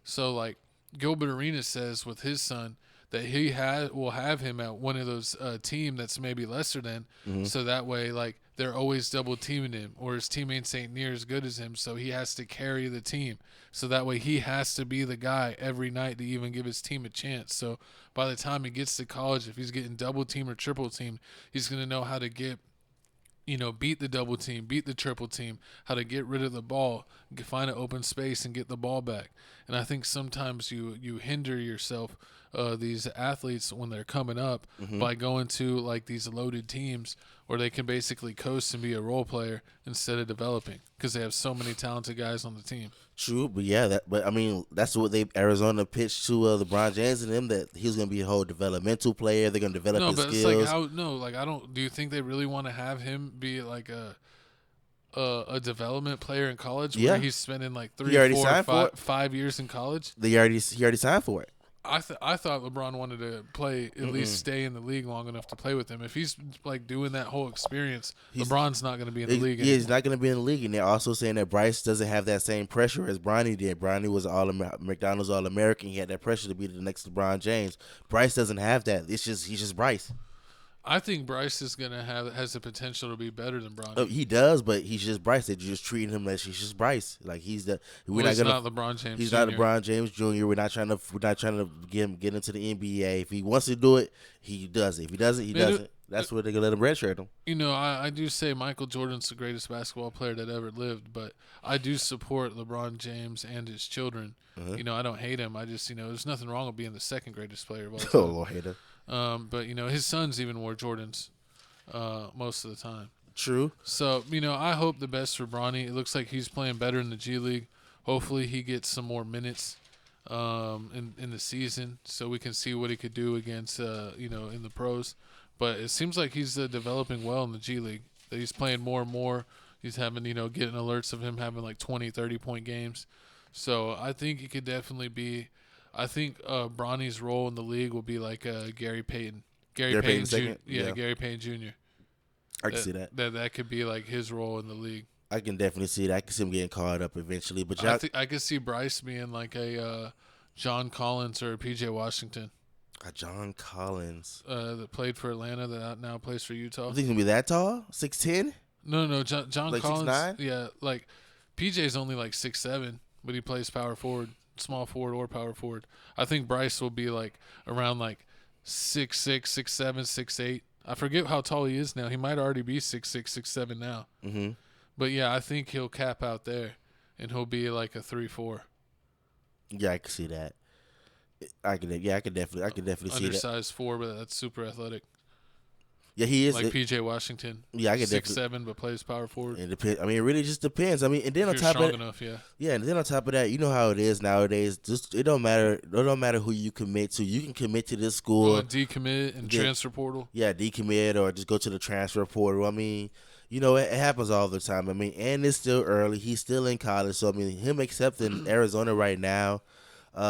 So like Gilbert Arenas says with his son that he will have him at one of those team that's maybe lesser than, so that way like they're always double teaming him, or his teammates ain't near as good as him, so he has to carry the team. So that way he has to be the guy every night to even give his team a chance. So by the time he gets to college, if he's getting double team or triple team, he's gonna know how to get. Beat the double team, beat the triple team, how to get rid of the ball, find an open space and get the ball back. And I think sometimes you hinder yourself these athletes when they're coming up by going to like these loaded teams where they can basically coast and be a role player instead of developing because they have so many talented guys on the team. True, but yeah, but I mean, that's what Arizona pitched to LeBron James and them, that he was going to be a whole developmental player. They're going to develop his skills. It's like I don't. Do you think they really want to have him be like a development player in college where he's spending like 3, 4, 5 years in college? He already signed for it. I thought LeBron wanted to play, at least stay in the league long enough to play with him. If he's like doing that whole experience, LeBron's not going to be in the league anymore. Yeah, he's not going to be in the league. And they're also saying that Bryce doesn't have that same pressure as Bronny did. Bronny was McDonald's All-American. He had that pressure to be the next LeBron James. Bryce doesn't have that. He's just Bryce. I think Bryce is has the potential to be better than Bronny. Oh, he does, but he's just Bryce. They're just treating him as he's just Bryce. Like he's not LeBron James. He's Jr. not LeBron James Jr. We're not trying to get into the NBA. If he wants to do it, he does it. If he doesn't, he doesn't. That's where they're gonna let him redshirt him. You know, I do say Michael Jordan's the greatest basketball player that ever lived, but I do support LeBron James and his children. You know, I don't hate him. I just, there's nothing wrong with being the second greatest player of all time. Oh, Lord, hater. But his sons even wore Jordans most of the time. True. So I hope the best for Bronny. It looks like he's playing better in the G League. Hopefully he gets some more minutes in the season so we can see what he could do against in the pros. But it seems like he's developing well in the G League. That he's playing more and more. He's having getting alerts of him having like 20, 30-point games. So I think he could definitely be. I think Bronny's role in the league will be like Gary Payton. Gary Payton Jr. Yeah, Gary Payton Jr. I can see that. That could be like his role in the league. I can definitely see that. I can see him getting caught up eventually. But I could see Bryce being like a John Collins or a PJ Washington. A John Collins that played for Atlanta that now plays for Utah. You think he's gonna be that tall? 6'10"? No, John like Collins. 6'9"? Yeah, like PJ's only like 6'7", but he plays power forward, small forward or power forward. I think Bryce will be like around like 6'6", 6'7", 6'8". I forget how tall he is now. He might already be 6'6", 6'7" now. Mm-hmm. But yeah, I think he'll cap out there, and he'll be like a 3-4. Yeah, I can see that. I can definitely see that. Undersized 4, but that's super athletic. Yeah, he is like PJ Washington. Yeah, I can 6'7", but plays power forward. It depends. I mean, it really just depends. I mean, and then on top of that, and then on top of that, you know how it is nowadays. Just it don't matter. It don't matter who you commit to. You can commit to this school, decommit and transfer portal. Yeah, decommit or just go to the transfer portal. I mean, it happens all the time. I mean, and it's still early. He's still in college, so I mean, him accepting Arizona right now. He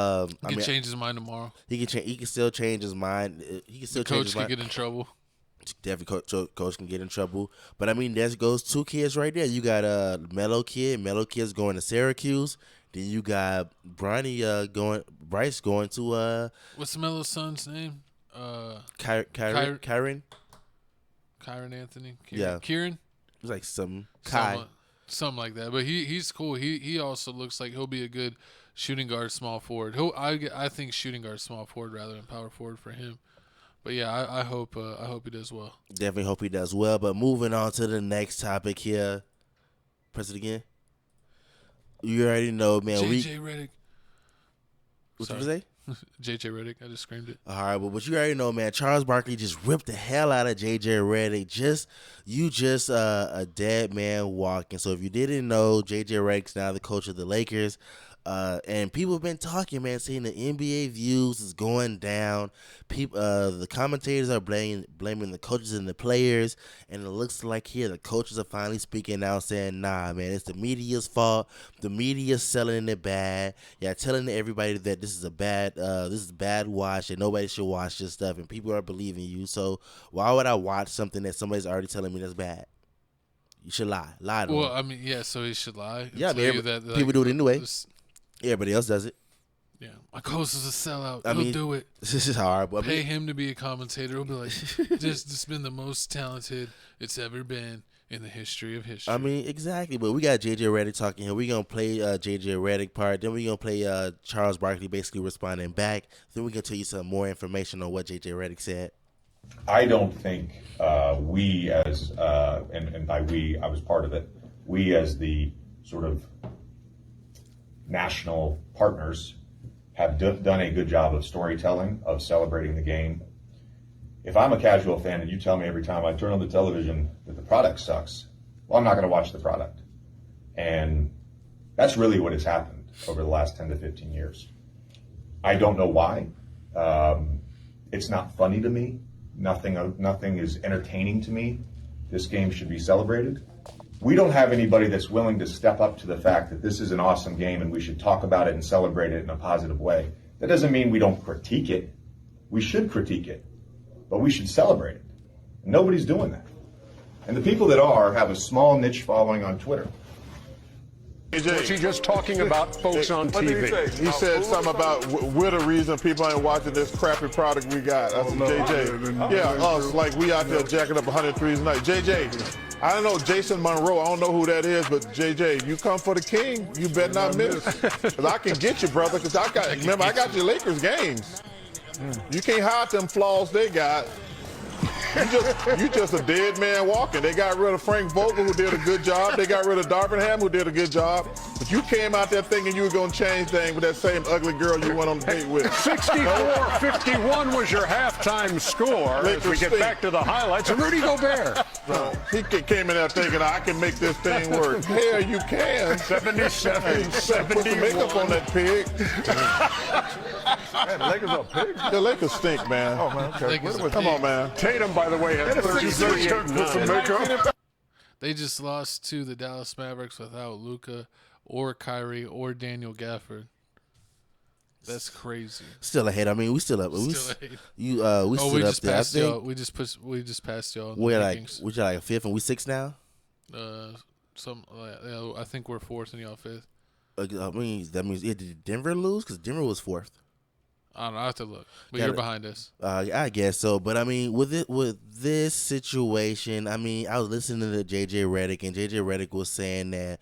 can change his mind tomorrow. He can still change his mind. He can still change his mind. Coach can get in trouble. Definitely, coach can get in trouble. But I mean, there goes 2 kids right there. You got Melo kid. Melo kid's going to Syracuse. Then you got Bryce going to what's Melo's son's name? Kyron. Kyron Anthony. Yeah, Kieran. It's like something like that. But he's cool. He also looks like he'll be a good shooting guard, small forward. I think shooting guard, small forward rather than power forward for him. But yeah, I hope he does well. Definitely hope he does well. But moving on to the next topic here. Press it again. You already know, man. JJ Redick. What you say? JJ Redick. I just screamed it. All right, but you already know, man. Charles Barkley just ripped the hell out of JJ Redick. You just a dead man walking. So if you didn't know, JJ Redick's now the coach of the Lakers. And people have been talking, man, saying the NBA views is going down. People, the commentators are blaming the coaches and the players, and it looks like here the coaches are finally speaking out, saying, "Nah, man, it's the media's fault. The media's selling it bad. Yeah, telling everybody that this is bad watch, and nobody should watch this stuff, and people are believing you. So why would I watch something that somebody's already telling me that's bad? You should lie to me." Well, I mean, yeah, so he should lie. Yeah, I mean, people do it anyway. Everybody else does it. Yeah, my coach is a sellout. He'll do it. This is hard. But pay him to be a commentator. He'll be like, this has been the most talented it's ever been in the history of history. I mean, exactly. But we got JJ Redick talking here. We're going to play JJ Redick part. Then we're going to play Charles Barkley basically responding back. Then we're going to tell you some more information on what JJ Redick said. I don't think we as, and by we, I was part of it, we as the sort of national partners have done a good job of storytelling, of celebrating the game. If I'm a casual fan and you tell me every time I turn on the television that the product sucks, well, I'm not going to watch the product. And that's really what has happened over the last 10 to 15 years. I don't know why. It's not funny to me. Nothing is entertaining to me. This game should be celebrated. We don't have anybody that's willing to step up to the fact that this is an awesome game and we should talk about it and celebrate it in a positive way. That doesn't mean we don't critique it. We should critique it, but we should celebrate it. Nobody's doing that. And the people that are have a small niche following on Twitter. Was he just talking about folks on TV? He said something about we're the reason people ain't watching this crappy product we got. That's JJ. Yeah, us, like we out there jacking up 103s a night. JJ, I don't know Jason Monroe. I don't know who that is, but JJ, you come for the king, you better not miss. Because I can get you, brother, because I got your Lakers games. You can't hide them flaws they got. You just a dead man walking. They got rid of Frank Vogel, who did a good job. They got rid of Darvingham, who did a good job. But you came out there thinking you were going to change things with that same ugly girl you went on the date with. 64-51 was your halftime score. As we get back to the highlights, and Rudy Gobert. He came in there thinking, I can make this thing work. Hell, you can. 77-71. Put some makeup on that pig. Man, the Lakers are pigs. The Lakers stink, man. Oh, man. Okay. Come on, man. Tatum, by the way, had 38. They just lost to the Dallas Mavericks without Luka or Kyrie or Daniel Gafford. That's crazy. Still ahead. I mean, we still up. We still ahead. We still up there. I think we just passed y'all. We're like a fifth, and we sixth now. I think we're fourth and y'all fifth. I mean, that means did Denver lose? Because Denver was fourth. I don't know. I have to look. But you're behind us. I guess so. But I mean, with this situation, I mean, I was listening to JJ Redick, and JJ Redick was saying that,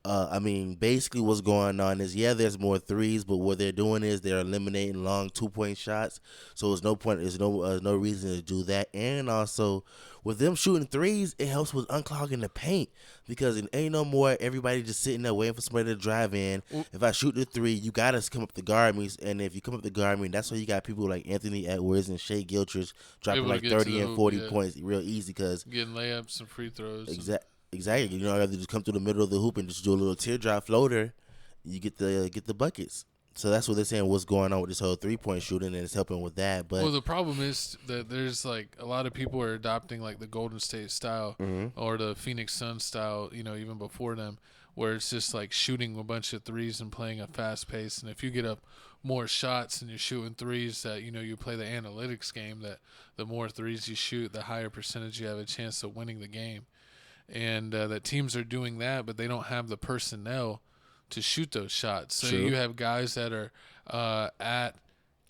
I mean, basically what's going on is, there's more threes, but what they're doing is they're eliminating long 2-point shots. So there's no point. There's no reason to do that. And also, with them shooting threes, it helps with unclogging the paint, because it ain't no more everybody just sitting there waiting for somebody to drive in. If I shoot the three, you got to come up to guard me. And if you come up to guard me, that's why you got people like Anthony Edwards and Shea Gilchrist dropping like 30 and 40 points real easy, because getting layups and free throws. Exactly. You know, I have to just come through the middle of the hoop and just do a little teardrop floater. You get the buckets. So that's what they're saying. What's going on with this whole 3-point shooting, and it's helping with that. But well, the problem is that there's like a lot of people are adopting like the Golden State style or the Phoenix Suns style. You know, even before them, where it's just like shooting a bunch of threes and playing a fast pace. And if you get up more shots and you're shooting threes, that you play the analytics game. That the more threes you shoot, the higher percentage you have a chance of winning the game. And that teams are doing that, but they don't have the personnel to shoot those shots. So you have guys that are at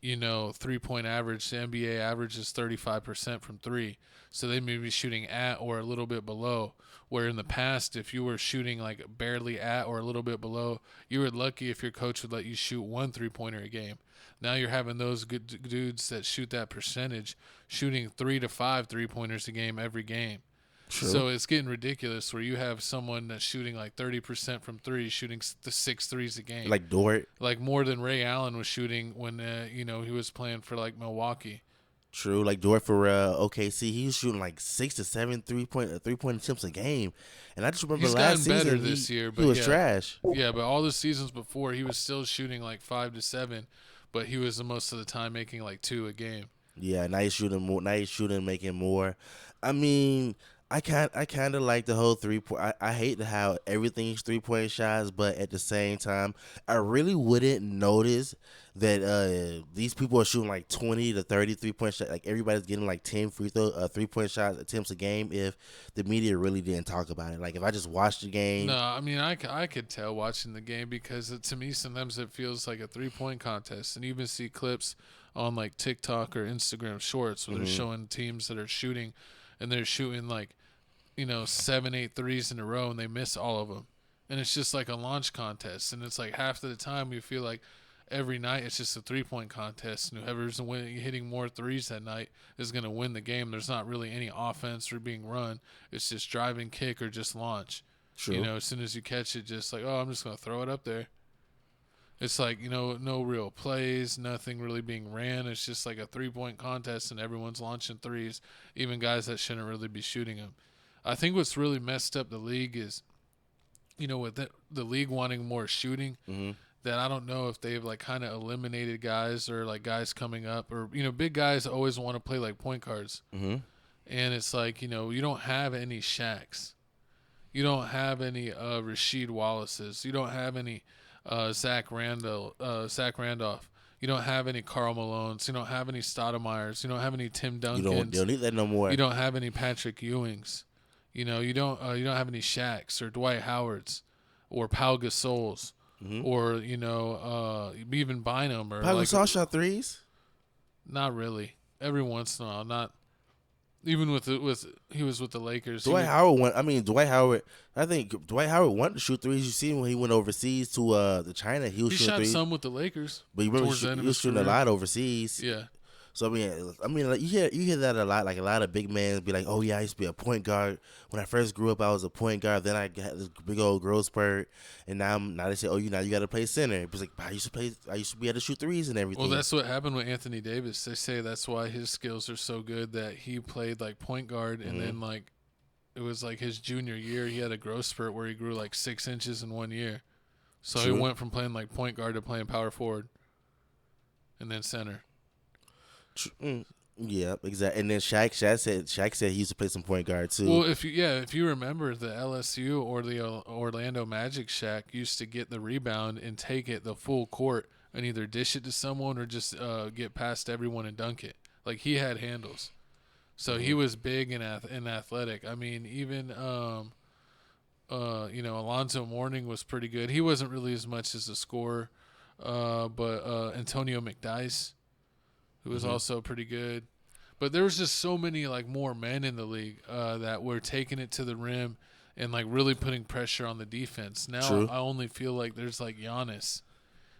3-point average. The NBA average is 35% from three, so they may be shooting at or a little bit below. Where in the past, if you were shooting like barely at or a little bit below, you were lucky if your coach would let you shoot 1 3-pointer a game. Now you're having those good dudes that shoot that percentage, shooting 3 to 5 3-pointers a game every game. True. So it's getting ridiculous where you have someone that's shooting like 30% from three, shooting the 6 threes a game. Like Dort. Like more than Ray Allen was shooting when, he was playing for like Milwaukee. True. Like Dort for OKC, he was shooting like 6 to 7 3-point attempts a game. And I just remember He's last gotten better season, this year, but he was trash. Yeah, but all the seasons before, he was still shooting like 5 to 7, but he was most of the time making like 2 a game. Yeah, now he's shooting more. Now he's shooting, making more. I mean, I kind of like the whole 3-point. I hate how everything's 3-point shots, but at the same time, I really wouldn't notice that these people are shooting like 20 to 30 3-point shots. Like everybody's getting like 10 3-point shots attempts a game if the media really didn't talk about it. Like if I just watched the game. No, I mean I could tell watching the game, because to me sometimes it feels like a 3-point contest, and you even see clips on like TikTok or Instagram Shorts where they're showing teams that are shooting, and they're shooting like 7, 8 threes in a row, and they miss all of them. And it's just like a launch contest. And it's like half of the time you feel like every night it's just a 3-point contest, and whoever's hitting more threes that night is going to win the game. There's not really any offense or being run. It's just drive and kick or just launch. True. As soon as you catch it, just like, oh, I'm just going to throw it up there. It's like, no real plays, nothing really being ran. It's just like a 3-point contest, and everyone's launching threes, even guys that shouldn't really be shooting them. I think what's really messed up the league is, with the league wanting more shooting, that I don't know if they've like kind of eliminated guys or like guys coming up or, big guys always want to play like point guards. And it's like, you don't have any Shaqs. You don't have any Rasheed Wallaces. You don't have any Zach Randolph. You don't have any Karl Malones. You don't have any Stoudemires. You don't have any Tim Duncans. You don't need that no more. You don't have any Patrick Ewings. You don't have any Shaqs or Dwight Howards or Pau Gasols or even Bynum or Pau Gasol shot threes. Not really. Every once in a while, not. Even he was with the Lakers. Dwight Howard won. I think Dwight Howard wanted to shoot threes. You see when he went overseas to the China, he was shooting threes. He shot some with the Lakers. But you remember he was shooting a lot overseas. Yeah. So I mean, like, you hear that a lot. Like a lot of big men be like, "Oh yeah, I used to be a point guard. When I first grew up, I was a point guard. Then I had this big old growth spurt, and now they say, oh, now you got to play center." It was like, I used to be able to shoot threes and everything. Well, that's what happened with Anthony Davis. They say that's why his skills are so good that he played like point guard, and then like it was like his junior year, he had a growth spurt where he grew like 6 inches in 1 year. So he went from playing like point guard to playing power forward, and then center. Yeah, exactly. And then Shaq said he used to play some point guard too. Well, if you remember, the LSU or the Orlando Magic Shaq used to get the rebound and take it the full court and either dish it to someone or just get past everyone and dunk it. Like he had handles, so he was big and athletic. I mean, even Alonzo Mourning was pretty good. He wasn't really as much as a scorer, but Antonio McDyess, who was also pretty good. But there was just so many like more men in the league that were taking it to the rim and like really putting pressure on the defense. Now I only feel like there's like Giannis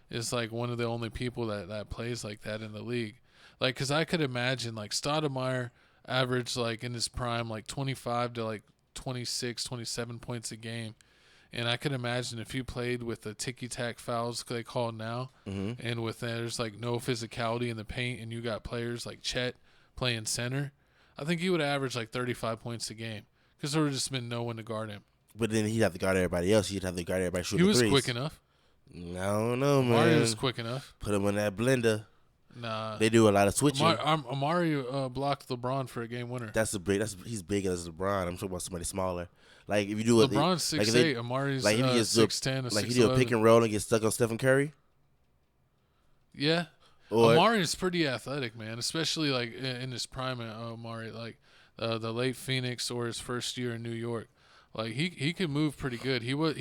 is like one of the only people that plays like that in the league. Like, because I could imagine like Stoudemire averaged like in his prime like 25 to like 26, 27 points a game. And I could imagine if you played with the ticky-tack fouls they call now, and with there's like no physicality in the paint, and you got players like Chet playing center, I think he would average like 35 points a game because there would just been no one to guard him. But then he'd have to guard everybody else. He'd have to guard everybody shooting threes. He was quick enough. I don't know, man. Amari was quick enough. Put him in that blender. Nah, they do a lot of switching. Amari blocked LeBron for a game winner. He's big as LeBron. I'm talking about somebody smaller. Like if you do LeBron's 6'8", Amari's 6'10", like he do a pick and roll and get stuck on Stephen Curry. Yeah, Amari is pretty athletic, man. Especially like in his prime, Amari, like the late Phoenix or his first year in New York. Like he could move pretty good. He would.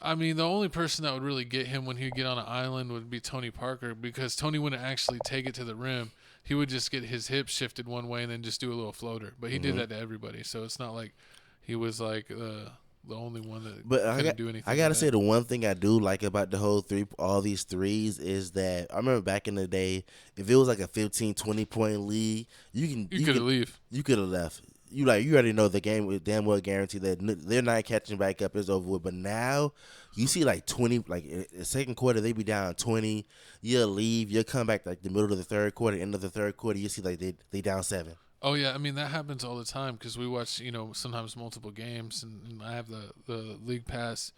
I mean, the only person that would really get him when he'd get on an island would be Tony Parker, because Tony wouldn't actually take it to the rim. He would just get his hips shifted one way and then just do a little floater. But he did that to everybody, so it's not like he was like the only one that couldn't do anything. I gotta say, the one thing I do like about the whole all these threes is that I remember back in the day, if it was like a 15, 20-point lead, you could leave. You could have left. You already know the game was damn well guaranteed that they're not catching back up. It's over with. But now you see like 20, like in the second quarter they be down 20. You'll leave. You'll come back like the middle of the third quarter, end of the third quarter. You see like they down 7. Oh yeah, I mean that happens all the time because we watch sometimes multiple games, and I have the league pass,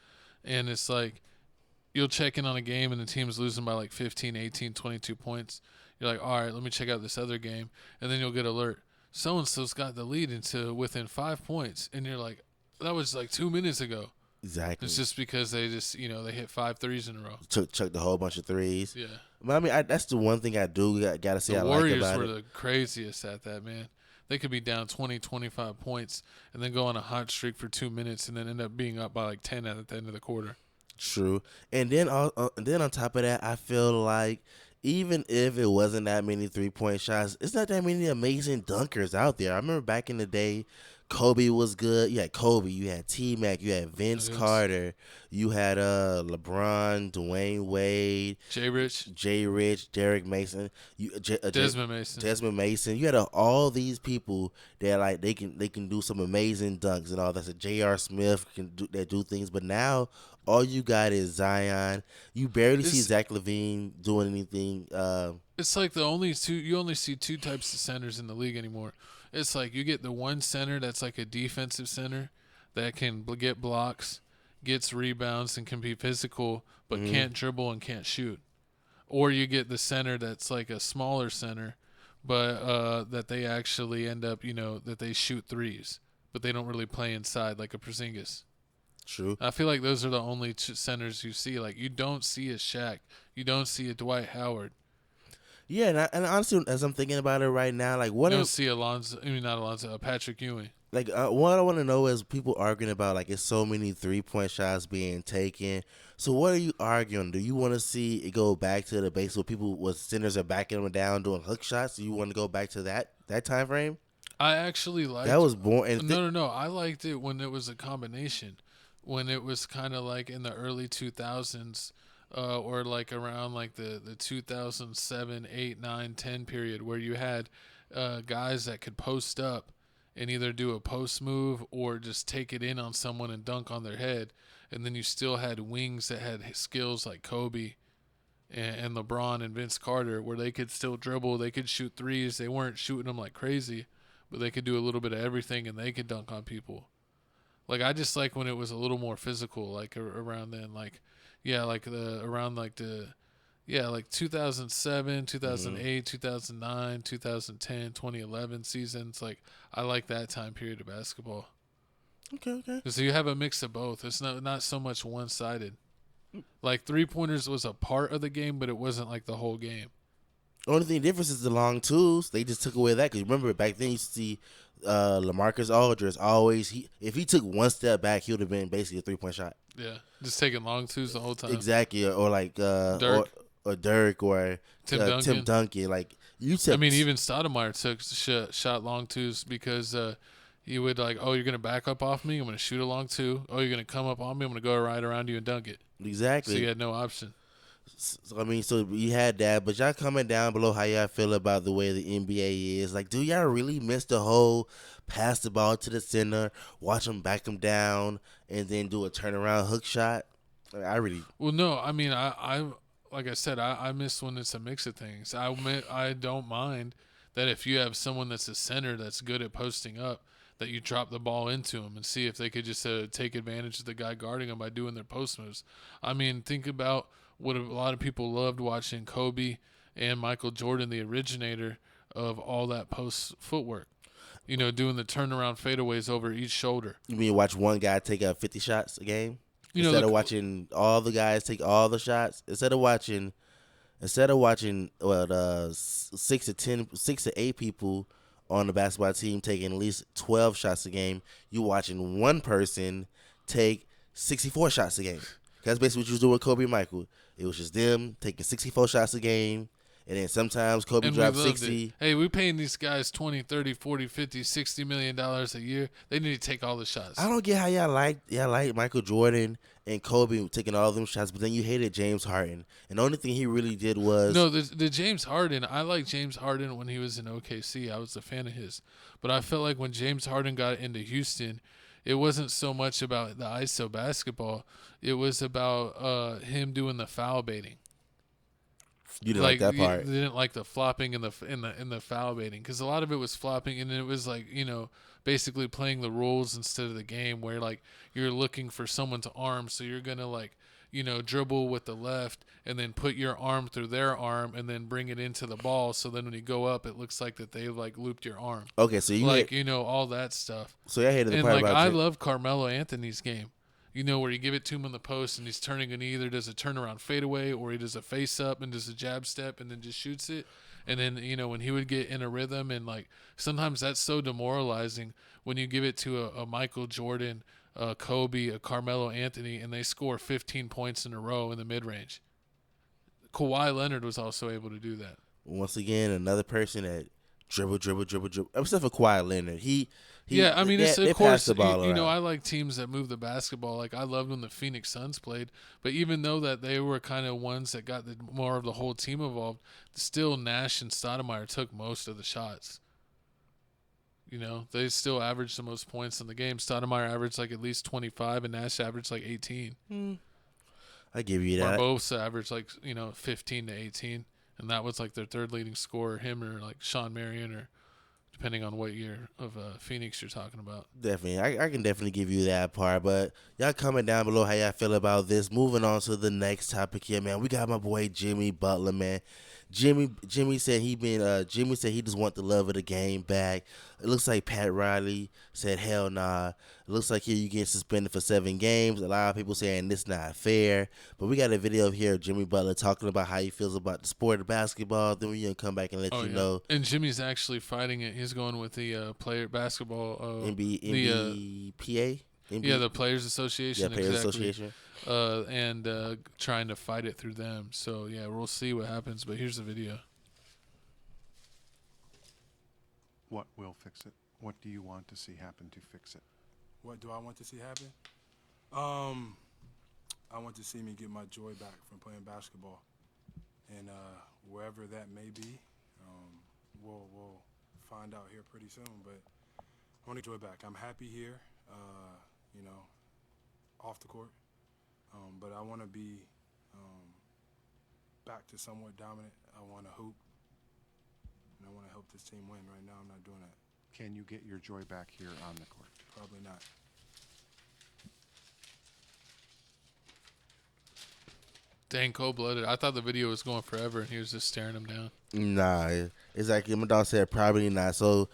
and it's like you'll check in on a game and the team's losing by like 15, 18, 22 points. You're like, all right, let me check out this other game, and then you'll get alert. So-and-so's got the lead into within 5 points, and you're like, that was like 2 minutes ago. Exactly. It's just because they just they hit 5 threes in a row. Chucked a whole bunch of threes. Yeah. But I mean, that's the one thing I do gotta say I like about it. The Warriors were the craziest at that, man. They could be down 20, 25 points and then go on a hot streak for 2 minutes and then end up being up by like 10 at the end of the quarter. True. And then on top of that, I feel like even if it wasn't that many 3-point shots, it's not that many amazing dunkers out there. I remember back in the day, Kobe was good. You had Kobe. You had T-Mac. You had Vince Carter. You had LeBron, Dwayne Wade, Jay Rich, Derek Mason, Desmond Mason. You had all these people that like they can do some amazing dunks and all that. So J.R. Smith that do things, but now all you got is Zion. You barely see Zach LaVine doing anything. It's like you only see two types of centers in the league anymore. It's like you get the one center that's like a defensive center that can get blocks, gets rebounds, and can be physical, but can't dribble and can't shoot. Or you get the center that's like a smaller center, but that they actually end up, that they shoot threes, but they don't really play inside like a Porzingis. True. I feel like those are the only centers you see. Like you don't see a Shaq, you don't see a Dwight Howard. Yeah, and honestly, as I'm thinking about it right now, like what you don't see Patrick Ewing. Like what I want to know is people arguing about like it's so many 3-point shots being taken. So what are you arguing? Do you want to see it go back to the base where people with centers are backing them down doing hook shots? Do you want to go back to that time frame? I actually liked that was born. No. I liked it when it was a combination, when it was kind of like in the early 2000s. Or like around like the 2007, 8, 9, 10 period where you had guys that could post up and either do a post move or just take it in on someone and dunk on their head. And then you still had wings that had skills like Kobe and LeBron and Vince Carter where they could still dribble, they could shoot threes. They weren't shooting them like crazy, but they could do a little bit of everything and they could dunk on people. Like I just like when it was a little more physical, like around then, like 2007, 2008, 2009, 2010, 2011 seasons. Like I like that time period of basketball. Okay. So you have a mix of both. It's not so much one-sided. Like 3-pointers was a part of the game, but it wasn't like the whole game. The only thing difference is the long twos. They just took away that because remember back then you see LaMarcus Aldridge always if he took one step back he would have been basically a 3-point shot. Yeah, just taking long twos the whole time. Exactly, or like Dirk or Tim Duncan. Like you said, I mean, even Stoudemire took shot long twos because he would like, oh, you're gonna back up off me, I'm gonna shoot a long two. Oh, you're gonna come up on me, I'm gonna go right around you and dunk it. Exactly. So you had no option. So, I mean, so you had that, but y'all comment down below how y'all feel about the way the NBA is. Like, do y'all really miss the whole pass the ball to the center, watch them back them down, and then do a turnaround hook shot? I really. Well, no, I mean, I like I said, I miss when it's a mix of things. I don't mind that if you have someone that's a center that's good at posting up, that you drop the ball into them and see if they could just take advantage of the guy guarding them by doing their post moves. I mean, think about what a lot of people loved watching Kobe and Michael Jordan, the originator of all that post footwork. Doing the turnaround fadeaways over each shoulder. You mean watch one guy take 50 shots a game instead of watching all the guys take all the shots? Instead of watching 6 to 8 people on the basketball team taking at least 12 shots a game, you watching one person take 64 shots a game. That's basically what you was doing with Kobe and Michael. It was just them taking 64 shots a game, and then sometimes Kobe dropped 60. It. Hey, we're paying these guys $20, $30, $40, $50, $60 million a year. They need to take all the shots. I don't get how y'all like Michael Jordan and Kobe taking all them shots, but then you hated James Harden. And the only thing he really did was... No, the James Harden, I like James Harden when he was in OKC. I was a fan of his. But I felt like when James Harden got into Houston, it wasn't so much about the ISO basketball. It was about him doing the foul baiting. You didn't like that part. You didn't like the flopping and the foul baiting because a lot of it was flopping and it was like basically playing the rules instead of the game where like you're looking for someone's arm, so you're gonna like dribble with the left and then put your arm through their arm and then bring it into the ball. So then when you go up, it looks like that they like looped your arm. Okay, so you all that stuff. So I hated the and part like about I love Carmelo Anthony's game. Where you give it to him on the post and he's turning and he either does a turnaround fadeaway or he does a face up and does a jab step and then just shoots it. And then, when he would get in a rhythm and like sometimes that's so demoralizing when you give it to a Michael Jordan, a Kobe, a Carmelo Anthony, and they score 15 points in a row in the mid range. Kawhi Leonard was also able to do that. Once again, another person that dribble. Except for Kawhi Leonard, yeah, I mean, it's of course, the ball you know, around. I like teams that move the basketball. Like, I loved when the Phoenix Suns played, but even though that they were kind of ones that got more of the whole team involved, still Nash and Stoudemire took most of the shots. You know, they still averaged the most points in the game. Stoudemire averaged like at least 25, and Nash averaged like 18. I give you Or that. both averaged like 15 to 18, and that was like their third leading scorer, him or like Sean Marion, or depending on what year of Phoenix you're talking about. Definitely. I can definitely give you that part. But y'all comment down below how y'all feel about this. Moving on to the next topic here, man. We got my boy Jimmy Butler, man. Jimmy said Jimmy said he just want the love of the game back. It looks like Pat Riley said hell nah. It looks like here you get suspended for 7 games. A lot of people saying this not fair. But we got a video here of Jimmy Butler talking about how he feels about the sport of basketball. Then we're gonna come back and let you know. And Jimmy's actually fighting it. He's going with the player basketball NBPA? Yeah, the Players Association. Yeah, Players Association. And trying to fight it through them. So, yeah, we'll see what happens. But here's the video. What will fix it? What do you want to see happen to fix it? What do I want to see happen? I want to see me get my joy back from playing basketball. And wherever that may be, we'll find out here pretty soon. But I want to joy back. I'm happy here, off the court. But I want to be back to somewhat dominant. I want to hoop, and I want to help this team win. Right now, I'm not doing that. Can you get your joy back here on the court? Probably not. Dang, cold-blooded. I thought the video was going forever, and he was just staring him down. Nah, exactly. My dog said probably not. So,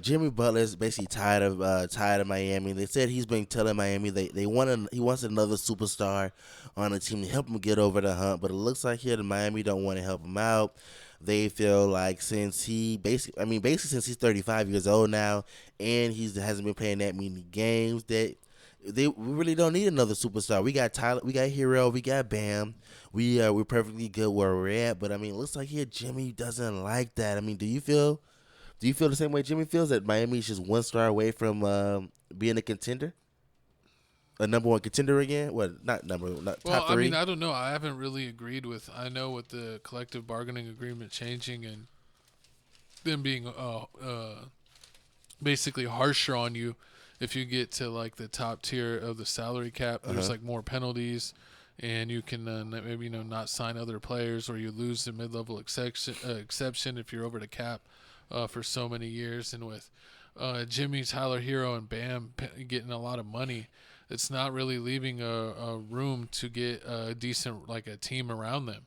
Jimmy Butler is basically tired of Miami. They said he's been telling Miami he wants another superstar on the team to help him get over the hump. But it looks like here the Miami don't want to help him out. They feel like since he's 35 years old now, and he hasn't been playing that many games, that we really don't need another superstar. We got Tyler, we got Hero, we got Bam. We're perfectly good where we're at. But I mean, it looks like here Jimmy doesn't like that. I mean, do you feel the same way Jimmy feels, that Miami is just one star away from being a contender? A number one contender again? What? Not top 3? Well, I mean, I don't know. I haven't really agreed with. I know with the collective bargaining agreement changing and them being basically harsher on you if you get to like the top tier of the salary cap. There's like more penalties, and you can maybe not sign other players, or you lose the mid-level exception if you're over the cap for so many years. And with Jimmy, Tyler Hero, and Bam getting a lot of money, it's not really leaving a room to get a decent a team around them.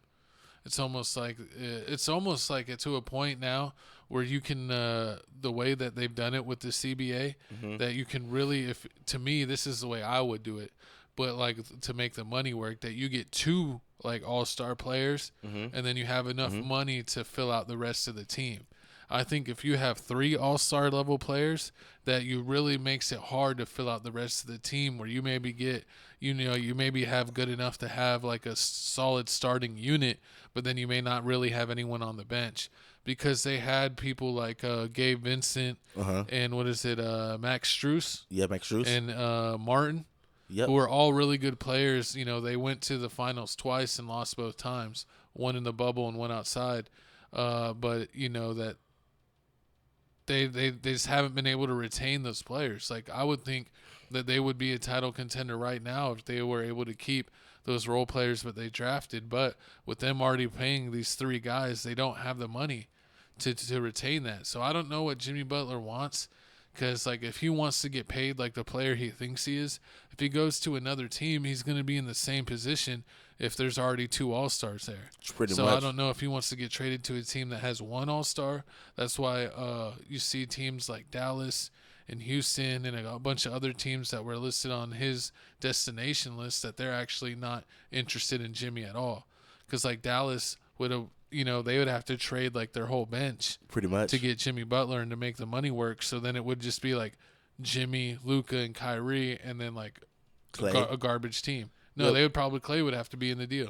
It's almost like to a point now where you can the way that they've done it with the CBA, that you can really, to me this is the way I would do it, but to make the money work, that you get 2 all-star players, and then you have enough money to fill out the rest of the team. I think if you have 3 all-star level players, that you really makes it hard to fill out the rest of the team, where you maybe get, you maybe have good enough to have a solid starting unit, but then you may not really have anyone on the bench, because they had people like Gabe Vincent and Max Strus? Yeah, Max Strus. And Martin, who are all really good players. They went to the finals twice and lost both times, one in the bubble and one outside. But that they just haven't been able to retain those players. I would think that they would be a title contender right now if they were able to keep those role players that they drafted. But with them already paying these 3 guys, they don't have the money to retain that. So I don't know what Jimmy Butler wants, because if he wants to get paid like the player he thinks he is, if he goes to another team, he's going to be in the same position if there's already 2 all-stars there. Pretty so much. I don't know if he wants to get traded to a team that has 1 all-star. That's why you see teams like Dallas and Houston and a bunch of other teams that were listed on his destination list, that they're actually not interested in Jimmy at all. Because Dallas would have, they would have to trade their whole bench pretty much to get Jimmy Butler and to make the money work. So then it would just be Jimmy, Luka, and Kyrie, and then Clay. a garbage team. No, they would probably, Clay would have to be in the deal.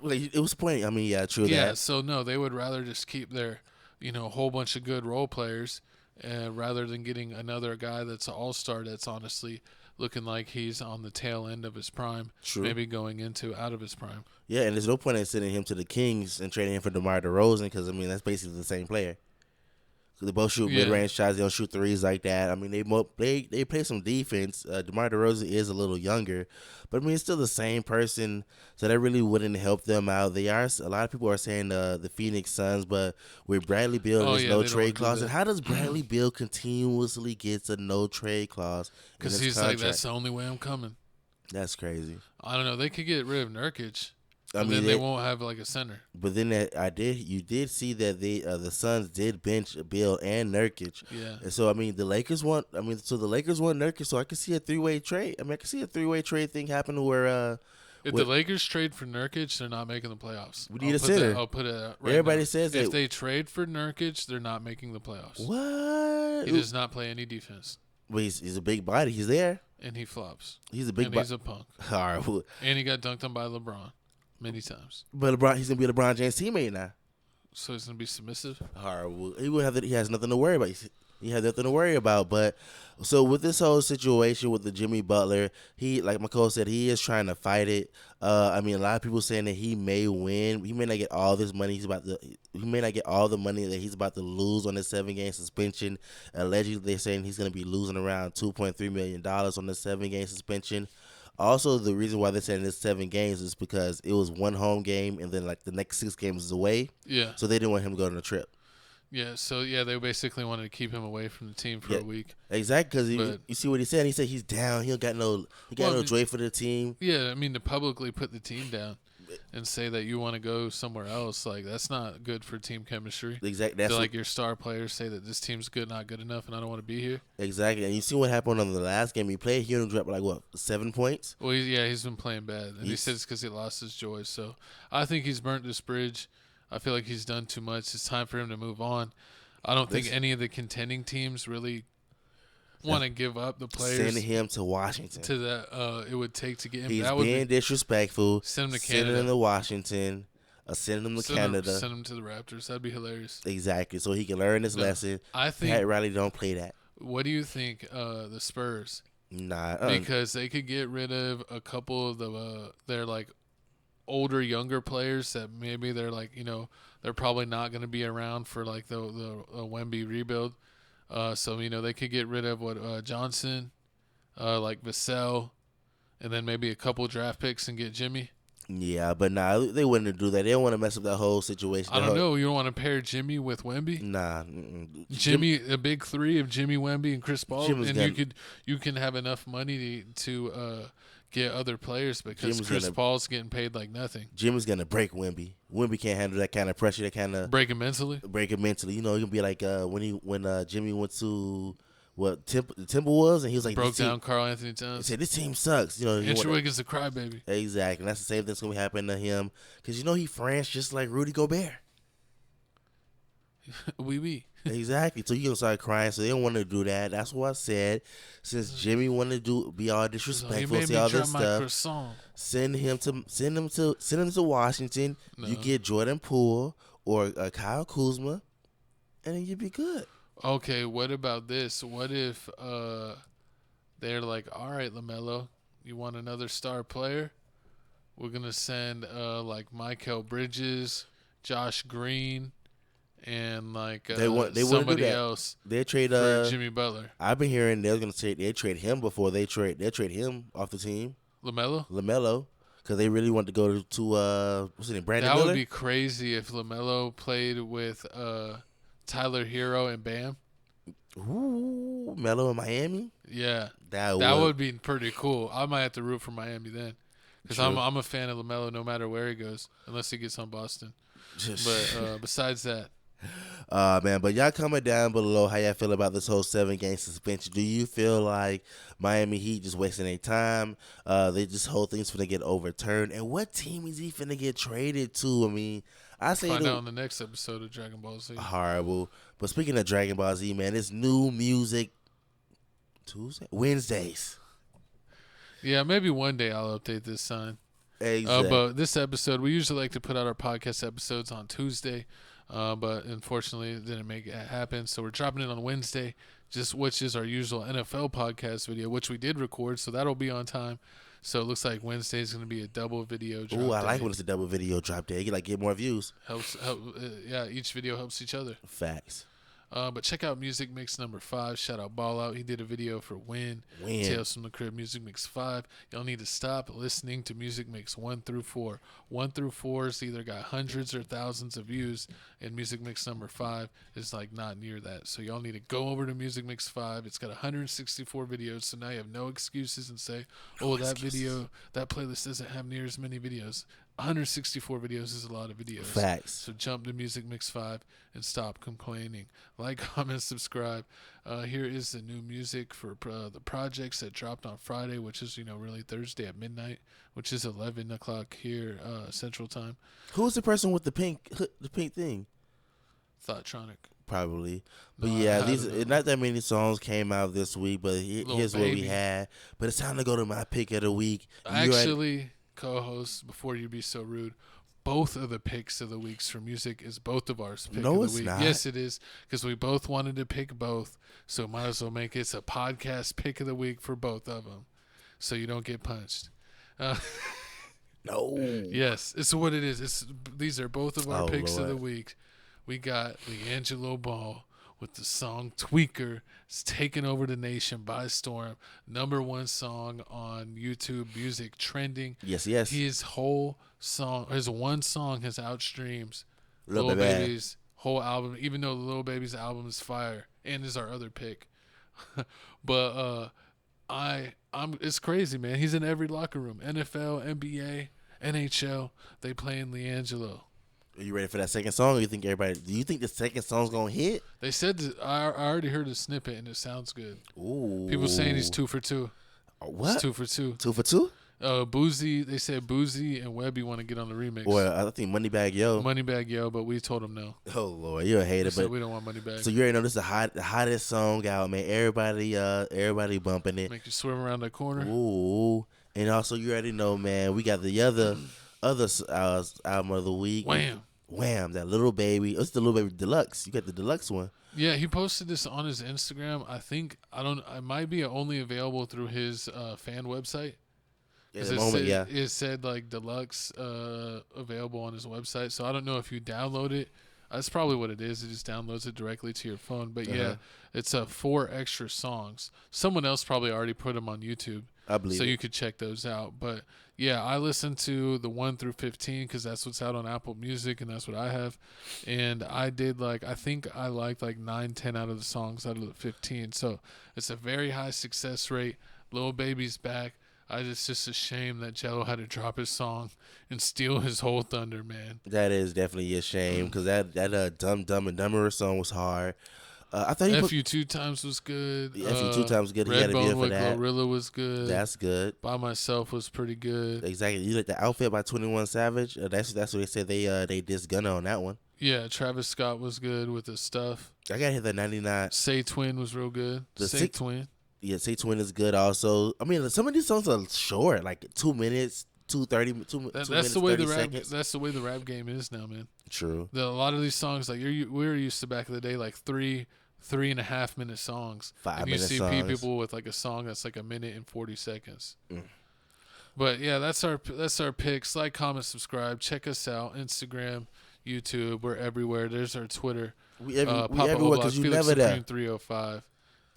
It was point. I mean, yeah, true. Yeah, that. so no, they would rather just keep their a whole bunch of good role players, rather than getting another guy that's an all-star that's honestly looking like he's on the tail end of his prime, maybe going out of his prime. Yeah, and there's no point in sending him to the Kings and trading him for DeMar DeRozan because, that's basically the same player. They both shoot mid-range shots. They don't shoot threes like that. They play some defense. DeMar DeRozan is a little younger, but it's still the same person, so that really wouldn't help them out. A lot of people are saying the Phoenix Suns, but with Bradley Beal, there's no trade clause. And how does Bradley Beal continuously get a no trade clause? Because he's contract? like, that's the only way I'm coming. That's crazy. I don't know. They could get rid of Nurkic. Then they won't have like a center. But then you did see that the Suns did bench Bill and Nurkic. Yeah. And so the Lakers want the Lakers want Nurkic, so I can see a 3-way trade. I can see a 3-way trade thing happen where if the Lakers trade for Nurkic, they're not making the playoffs. We need a center. I'll put it right Everybody now. says if they trade for Nurkic, they're not making the playoffs. What? He does not play any defense. Well, he's a big body. He's there. And he flops. He's a big body. He's a punk. All right. Well, and he got dunked on by LeBron many times. But he's gonna be a LeBron James teammate now. So he's gonna be submissive. All right. Well, he has nothing to worry about. He had nothing to worry about. But so with this whole situation with the Jimmy Butler, he, like my coach said, he is trying to fight it. A lot of people saying that he may win. He may not get all this money. He may not get all the money that he's about to lose on this 7-game suspension. Allegedly, they're saying he's going to be losing around $2.3 million on the 7-game suspension. Also, the reason why they're saying it's 7 games is because it was one home game and then the next 6 games is away. Yeah. So they didn't want him to go on a trip. Yeah, so they basically wanted to keep him away from the team for a week. Exactly, because you see what he said. He said he's down. He got no joy for the team. Yeah, to publicly put the team down and say that you want to go somewhere else, that's not good for team chemistry. Exactly. That's your star players say that this team's not good enough, and I don't want to be here. Exactly, and you see what happened on the last game he played. He only dropped 7 points. Well, he's been playing bad, and he said it's because he lost his joy. So I think he's burnt this bridge. I feel like he's done too much. It's time for him to move on. I don't think any of the contending teams really want to give up the players. Send him to Washington. To that it would take to get him. He's being disrespectful. Send him to Canada. Send him to Washington. Send him to Canada. Send him to the Raptors. That'd be hilarious. Exactly. So he can learn his lesson. I think Pat Riley don't play that. What do you think the Spurs? Nah. Because they could get rid of a couple of their older, younger players that maybe they're they're probably not going to be around for the Wemby rebuild. So they could get rid of Johnson, Vassell, and then maybe a couple draft picks and get Jimmy. Yeah, but they wouldn't do that. They don't want to mess up that whole situation. I don't know. You don't want to pair Jimmy with Wemby? Nah. Jimmy, a big three of Jimmy, Wemby, and Chris Paul, and you can have enough money to get other players because Chris Paul's getting paid like nothing. Jimmy's gonna break Wemby. Wemby can't handle that kind of pressure. That kind of break him mentally. You know, he'll be like when Jimmy went to the Timberwolves and he was like broke down Karl Anthony Towns. He said this team sucks. Andrew Wiggins a crybaby. Exactly. And that's the same thing's gonna happen to him because he French just like Rudy Gobert. Oui. Exactly. So you gonna start crying. So they don't want to do that. That's what I said. Since Jimmy wanted to be all disrespectful, say all this stuff, send him to Washington. No. You get Jordan Poole or Kyle Kuzma, and then you'd be good. Okay. What about this? What if they're like, all right, LaMelo, you want another star player? We're gonna send Mikal Bridges, Josh Green. And somebody else. They trade for Jimmy Butler. I've been hearing they're gonna say they trade him before they trade him off the team. LaMelo, because they really want to go to what's his name, Brandon Miller? Miller. That would be crazy if LaMelo played with Tyler Hero and Bam. Ooh, Melo in Miami. Yeah, that would be pretty cool. I might have to root for Miami then, because I'm a fan of LaMelo no matter where he goes, unless he gets on Boston. But besides that. Man, but y'all comment down below how y'all feel about this whole 7-game suspension. Do you feel like Miami Heat just wasting their time? This whole thing's finna get overturned. And what team is he finna get traded to? I say find out in the next episode of Dragon Ball Z. Horrible. But speaking of Dragon Ball Z, man, it's new music Wednesdays. Yeah, maybe one day I'll update this sign. Exactly. But this episode, we usually like to put out our podcast episodes on Tuesday. but unfortunately it didn't make it happen. So we're dropping it on Wednesday, which is our usual NFL podcast video, which we did record, so that'll be on time. So it looks like Wednesday is going to be a double video drop. Ooh, I like when it's a double video drop day. You get more views. Yeah, each video helps each other. Facts. But check out Music Mix number 5. Shout out Ball Out. He did a video for Win. Tales from the Crib, Music Mix 5. Y'all need to stop listening to Music Mix 1 through 4. 1 through 4's either got hundreds or thousands of views, and Music Mix number 5 is not near that. So y'all need to go over to Music Mix 5. It's got 164 videos, so now you have no excuses and say, that playlist doesn't have near as many videos. 164 videos is a lot of videos. Facts. So jump to Music Mix 5 and stop complaining. Like, comment, subscribe. Here is the new music for the projects that dropped on Friday, which is, really Thursday at midnight, which is 11 o'clock here Central Time. Who's the person with the pink thing? Thoughttronic. Probably. But not that many songs came out this week, but here's what we had. But it's time to go to my pick of the week. Actually, co-host, before you be so rude, both of the picks of the weeks for music is both of ours pick of the week. Not. Yes, it is, because we both wanted to pick both, so might as well make it a podcast pick of the week for both of them, so you don't get punched. No. Yes, it's what it is. These are both of our picks of the week. We got LiAngelo Ball with the song Tweaker. It's taken over the nation by storm. #1 song on YouTube Music trending. Yes. His one song has outstreams Lil Baby's whole album, even though Lil Baby's album is fire and is our other pick. But it's crazy, man. He's in every locker room. NFL, NBA, NHL, they playing LiAngelo. Are you ready for that second song? Or do you think the second song's gonna hit? They said that I already heard a snippet and it sounds good. Ooh. People saying he's 2 for 2. What? It's 2 for 2. 2 for 2? Boozy. They said Boozy and Webby want to get on the remix. Well, I think Moneybag Yo. But we told him no. Oh Lord, you're a hater. But we don't want Moneybag. So you already know this is the hottest song out, man. Everybody bumping it. Make you swim around that corner. Ooh, and also you already know, man. We got the other album of the week. Wham, that Little Baby. It's the Little Baby Deluxe. You got the deluxe one. Yeah, he posted this on his Instagram. It might be only available through his fan website. It said deluxe available on his website. So I don't know if you download it. That's probably what it is. It just downloads it directly to your phone. But yeah, it's 4 extra songs. Someone else probably already put them on YouTube. I believe so you could check those out. But yeah, I listened to the 1 through 15 because that's what's out on Apple Music and that's what I have. And I did I think I liked 9, 10 out of the songs out of the 15. So it's a very high success rate. Lil Baby's back. It's just a shame that Jello had to drop his song and steal his whole thunder, man. That is definitely a shame because that Dumb and Dumber song was hard. I thought FU 2 Times was good. FU 2 Times was good. He had a Redbone video for with that. Glorilla was good. That's good. By Myself was pretty good. Exactly. You like the Outfit by 21 Savage? That's what they said. They dissed Gunna on that one. Yeah, Travis Scott was good with his stuff. I gotta hit that 99. Say Twin was real good. Say Twin. Yeah, Say Twin is good also. I mean, some of these songs are short, 2 minutes, 2:30. That's the way the rap. That's the way the rap game is now, man. True. A lot of these songs, we were used to back in the day, 3.5 minute songs. 5-minute songs. And you see people with a song that's 1 minute and 40 seconds. But yeah, that's our picks. Like, comment, subscribe. Check us out. Instagram, YouTube. We're everywhere. There's our Twitter. We everywhere because you never there. 305.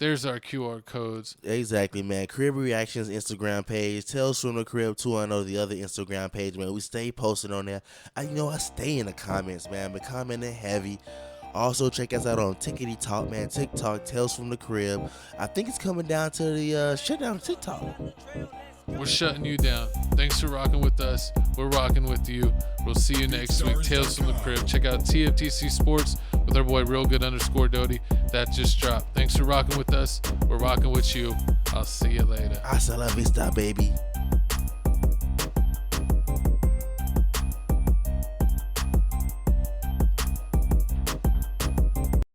There's our QR codes. Exactly, man. Crib Reactions Instagram page. Tales from the Crib 210, the other Instagram page, man. We stay posted on there. I stay in the comments, man. But commenting heavy. Also, check us out on Tickety Talk, man. TikTok, Tales from the Crib. I think it's coming down to the shutdown TikTok. We're shutting you down. Thanks for rocking with us. We're rocking with you. We'll see you next week. Tales from the Crib. Check out TFTC Sports with our boy RealGood_Doty. That just dropped. Thanks for rocking with us. We're rocking with you. I'll see you later. Hasta la vista, baby.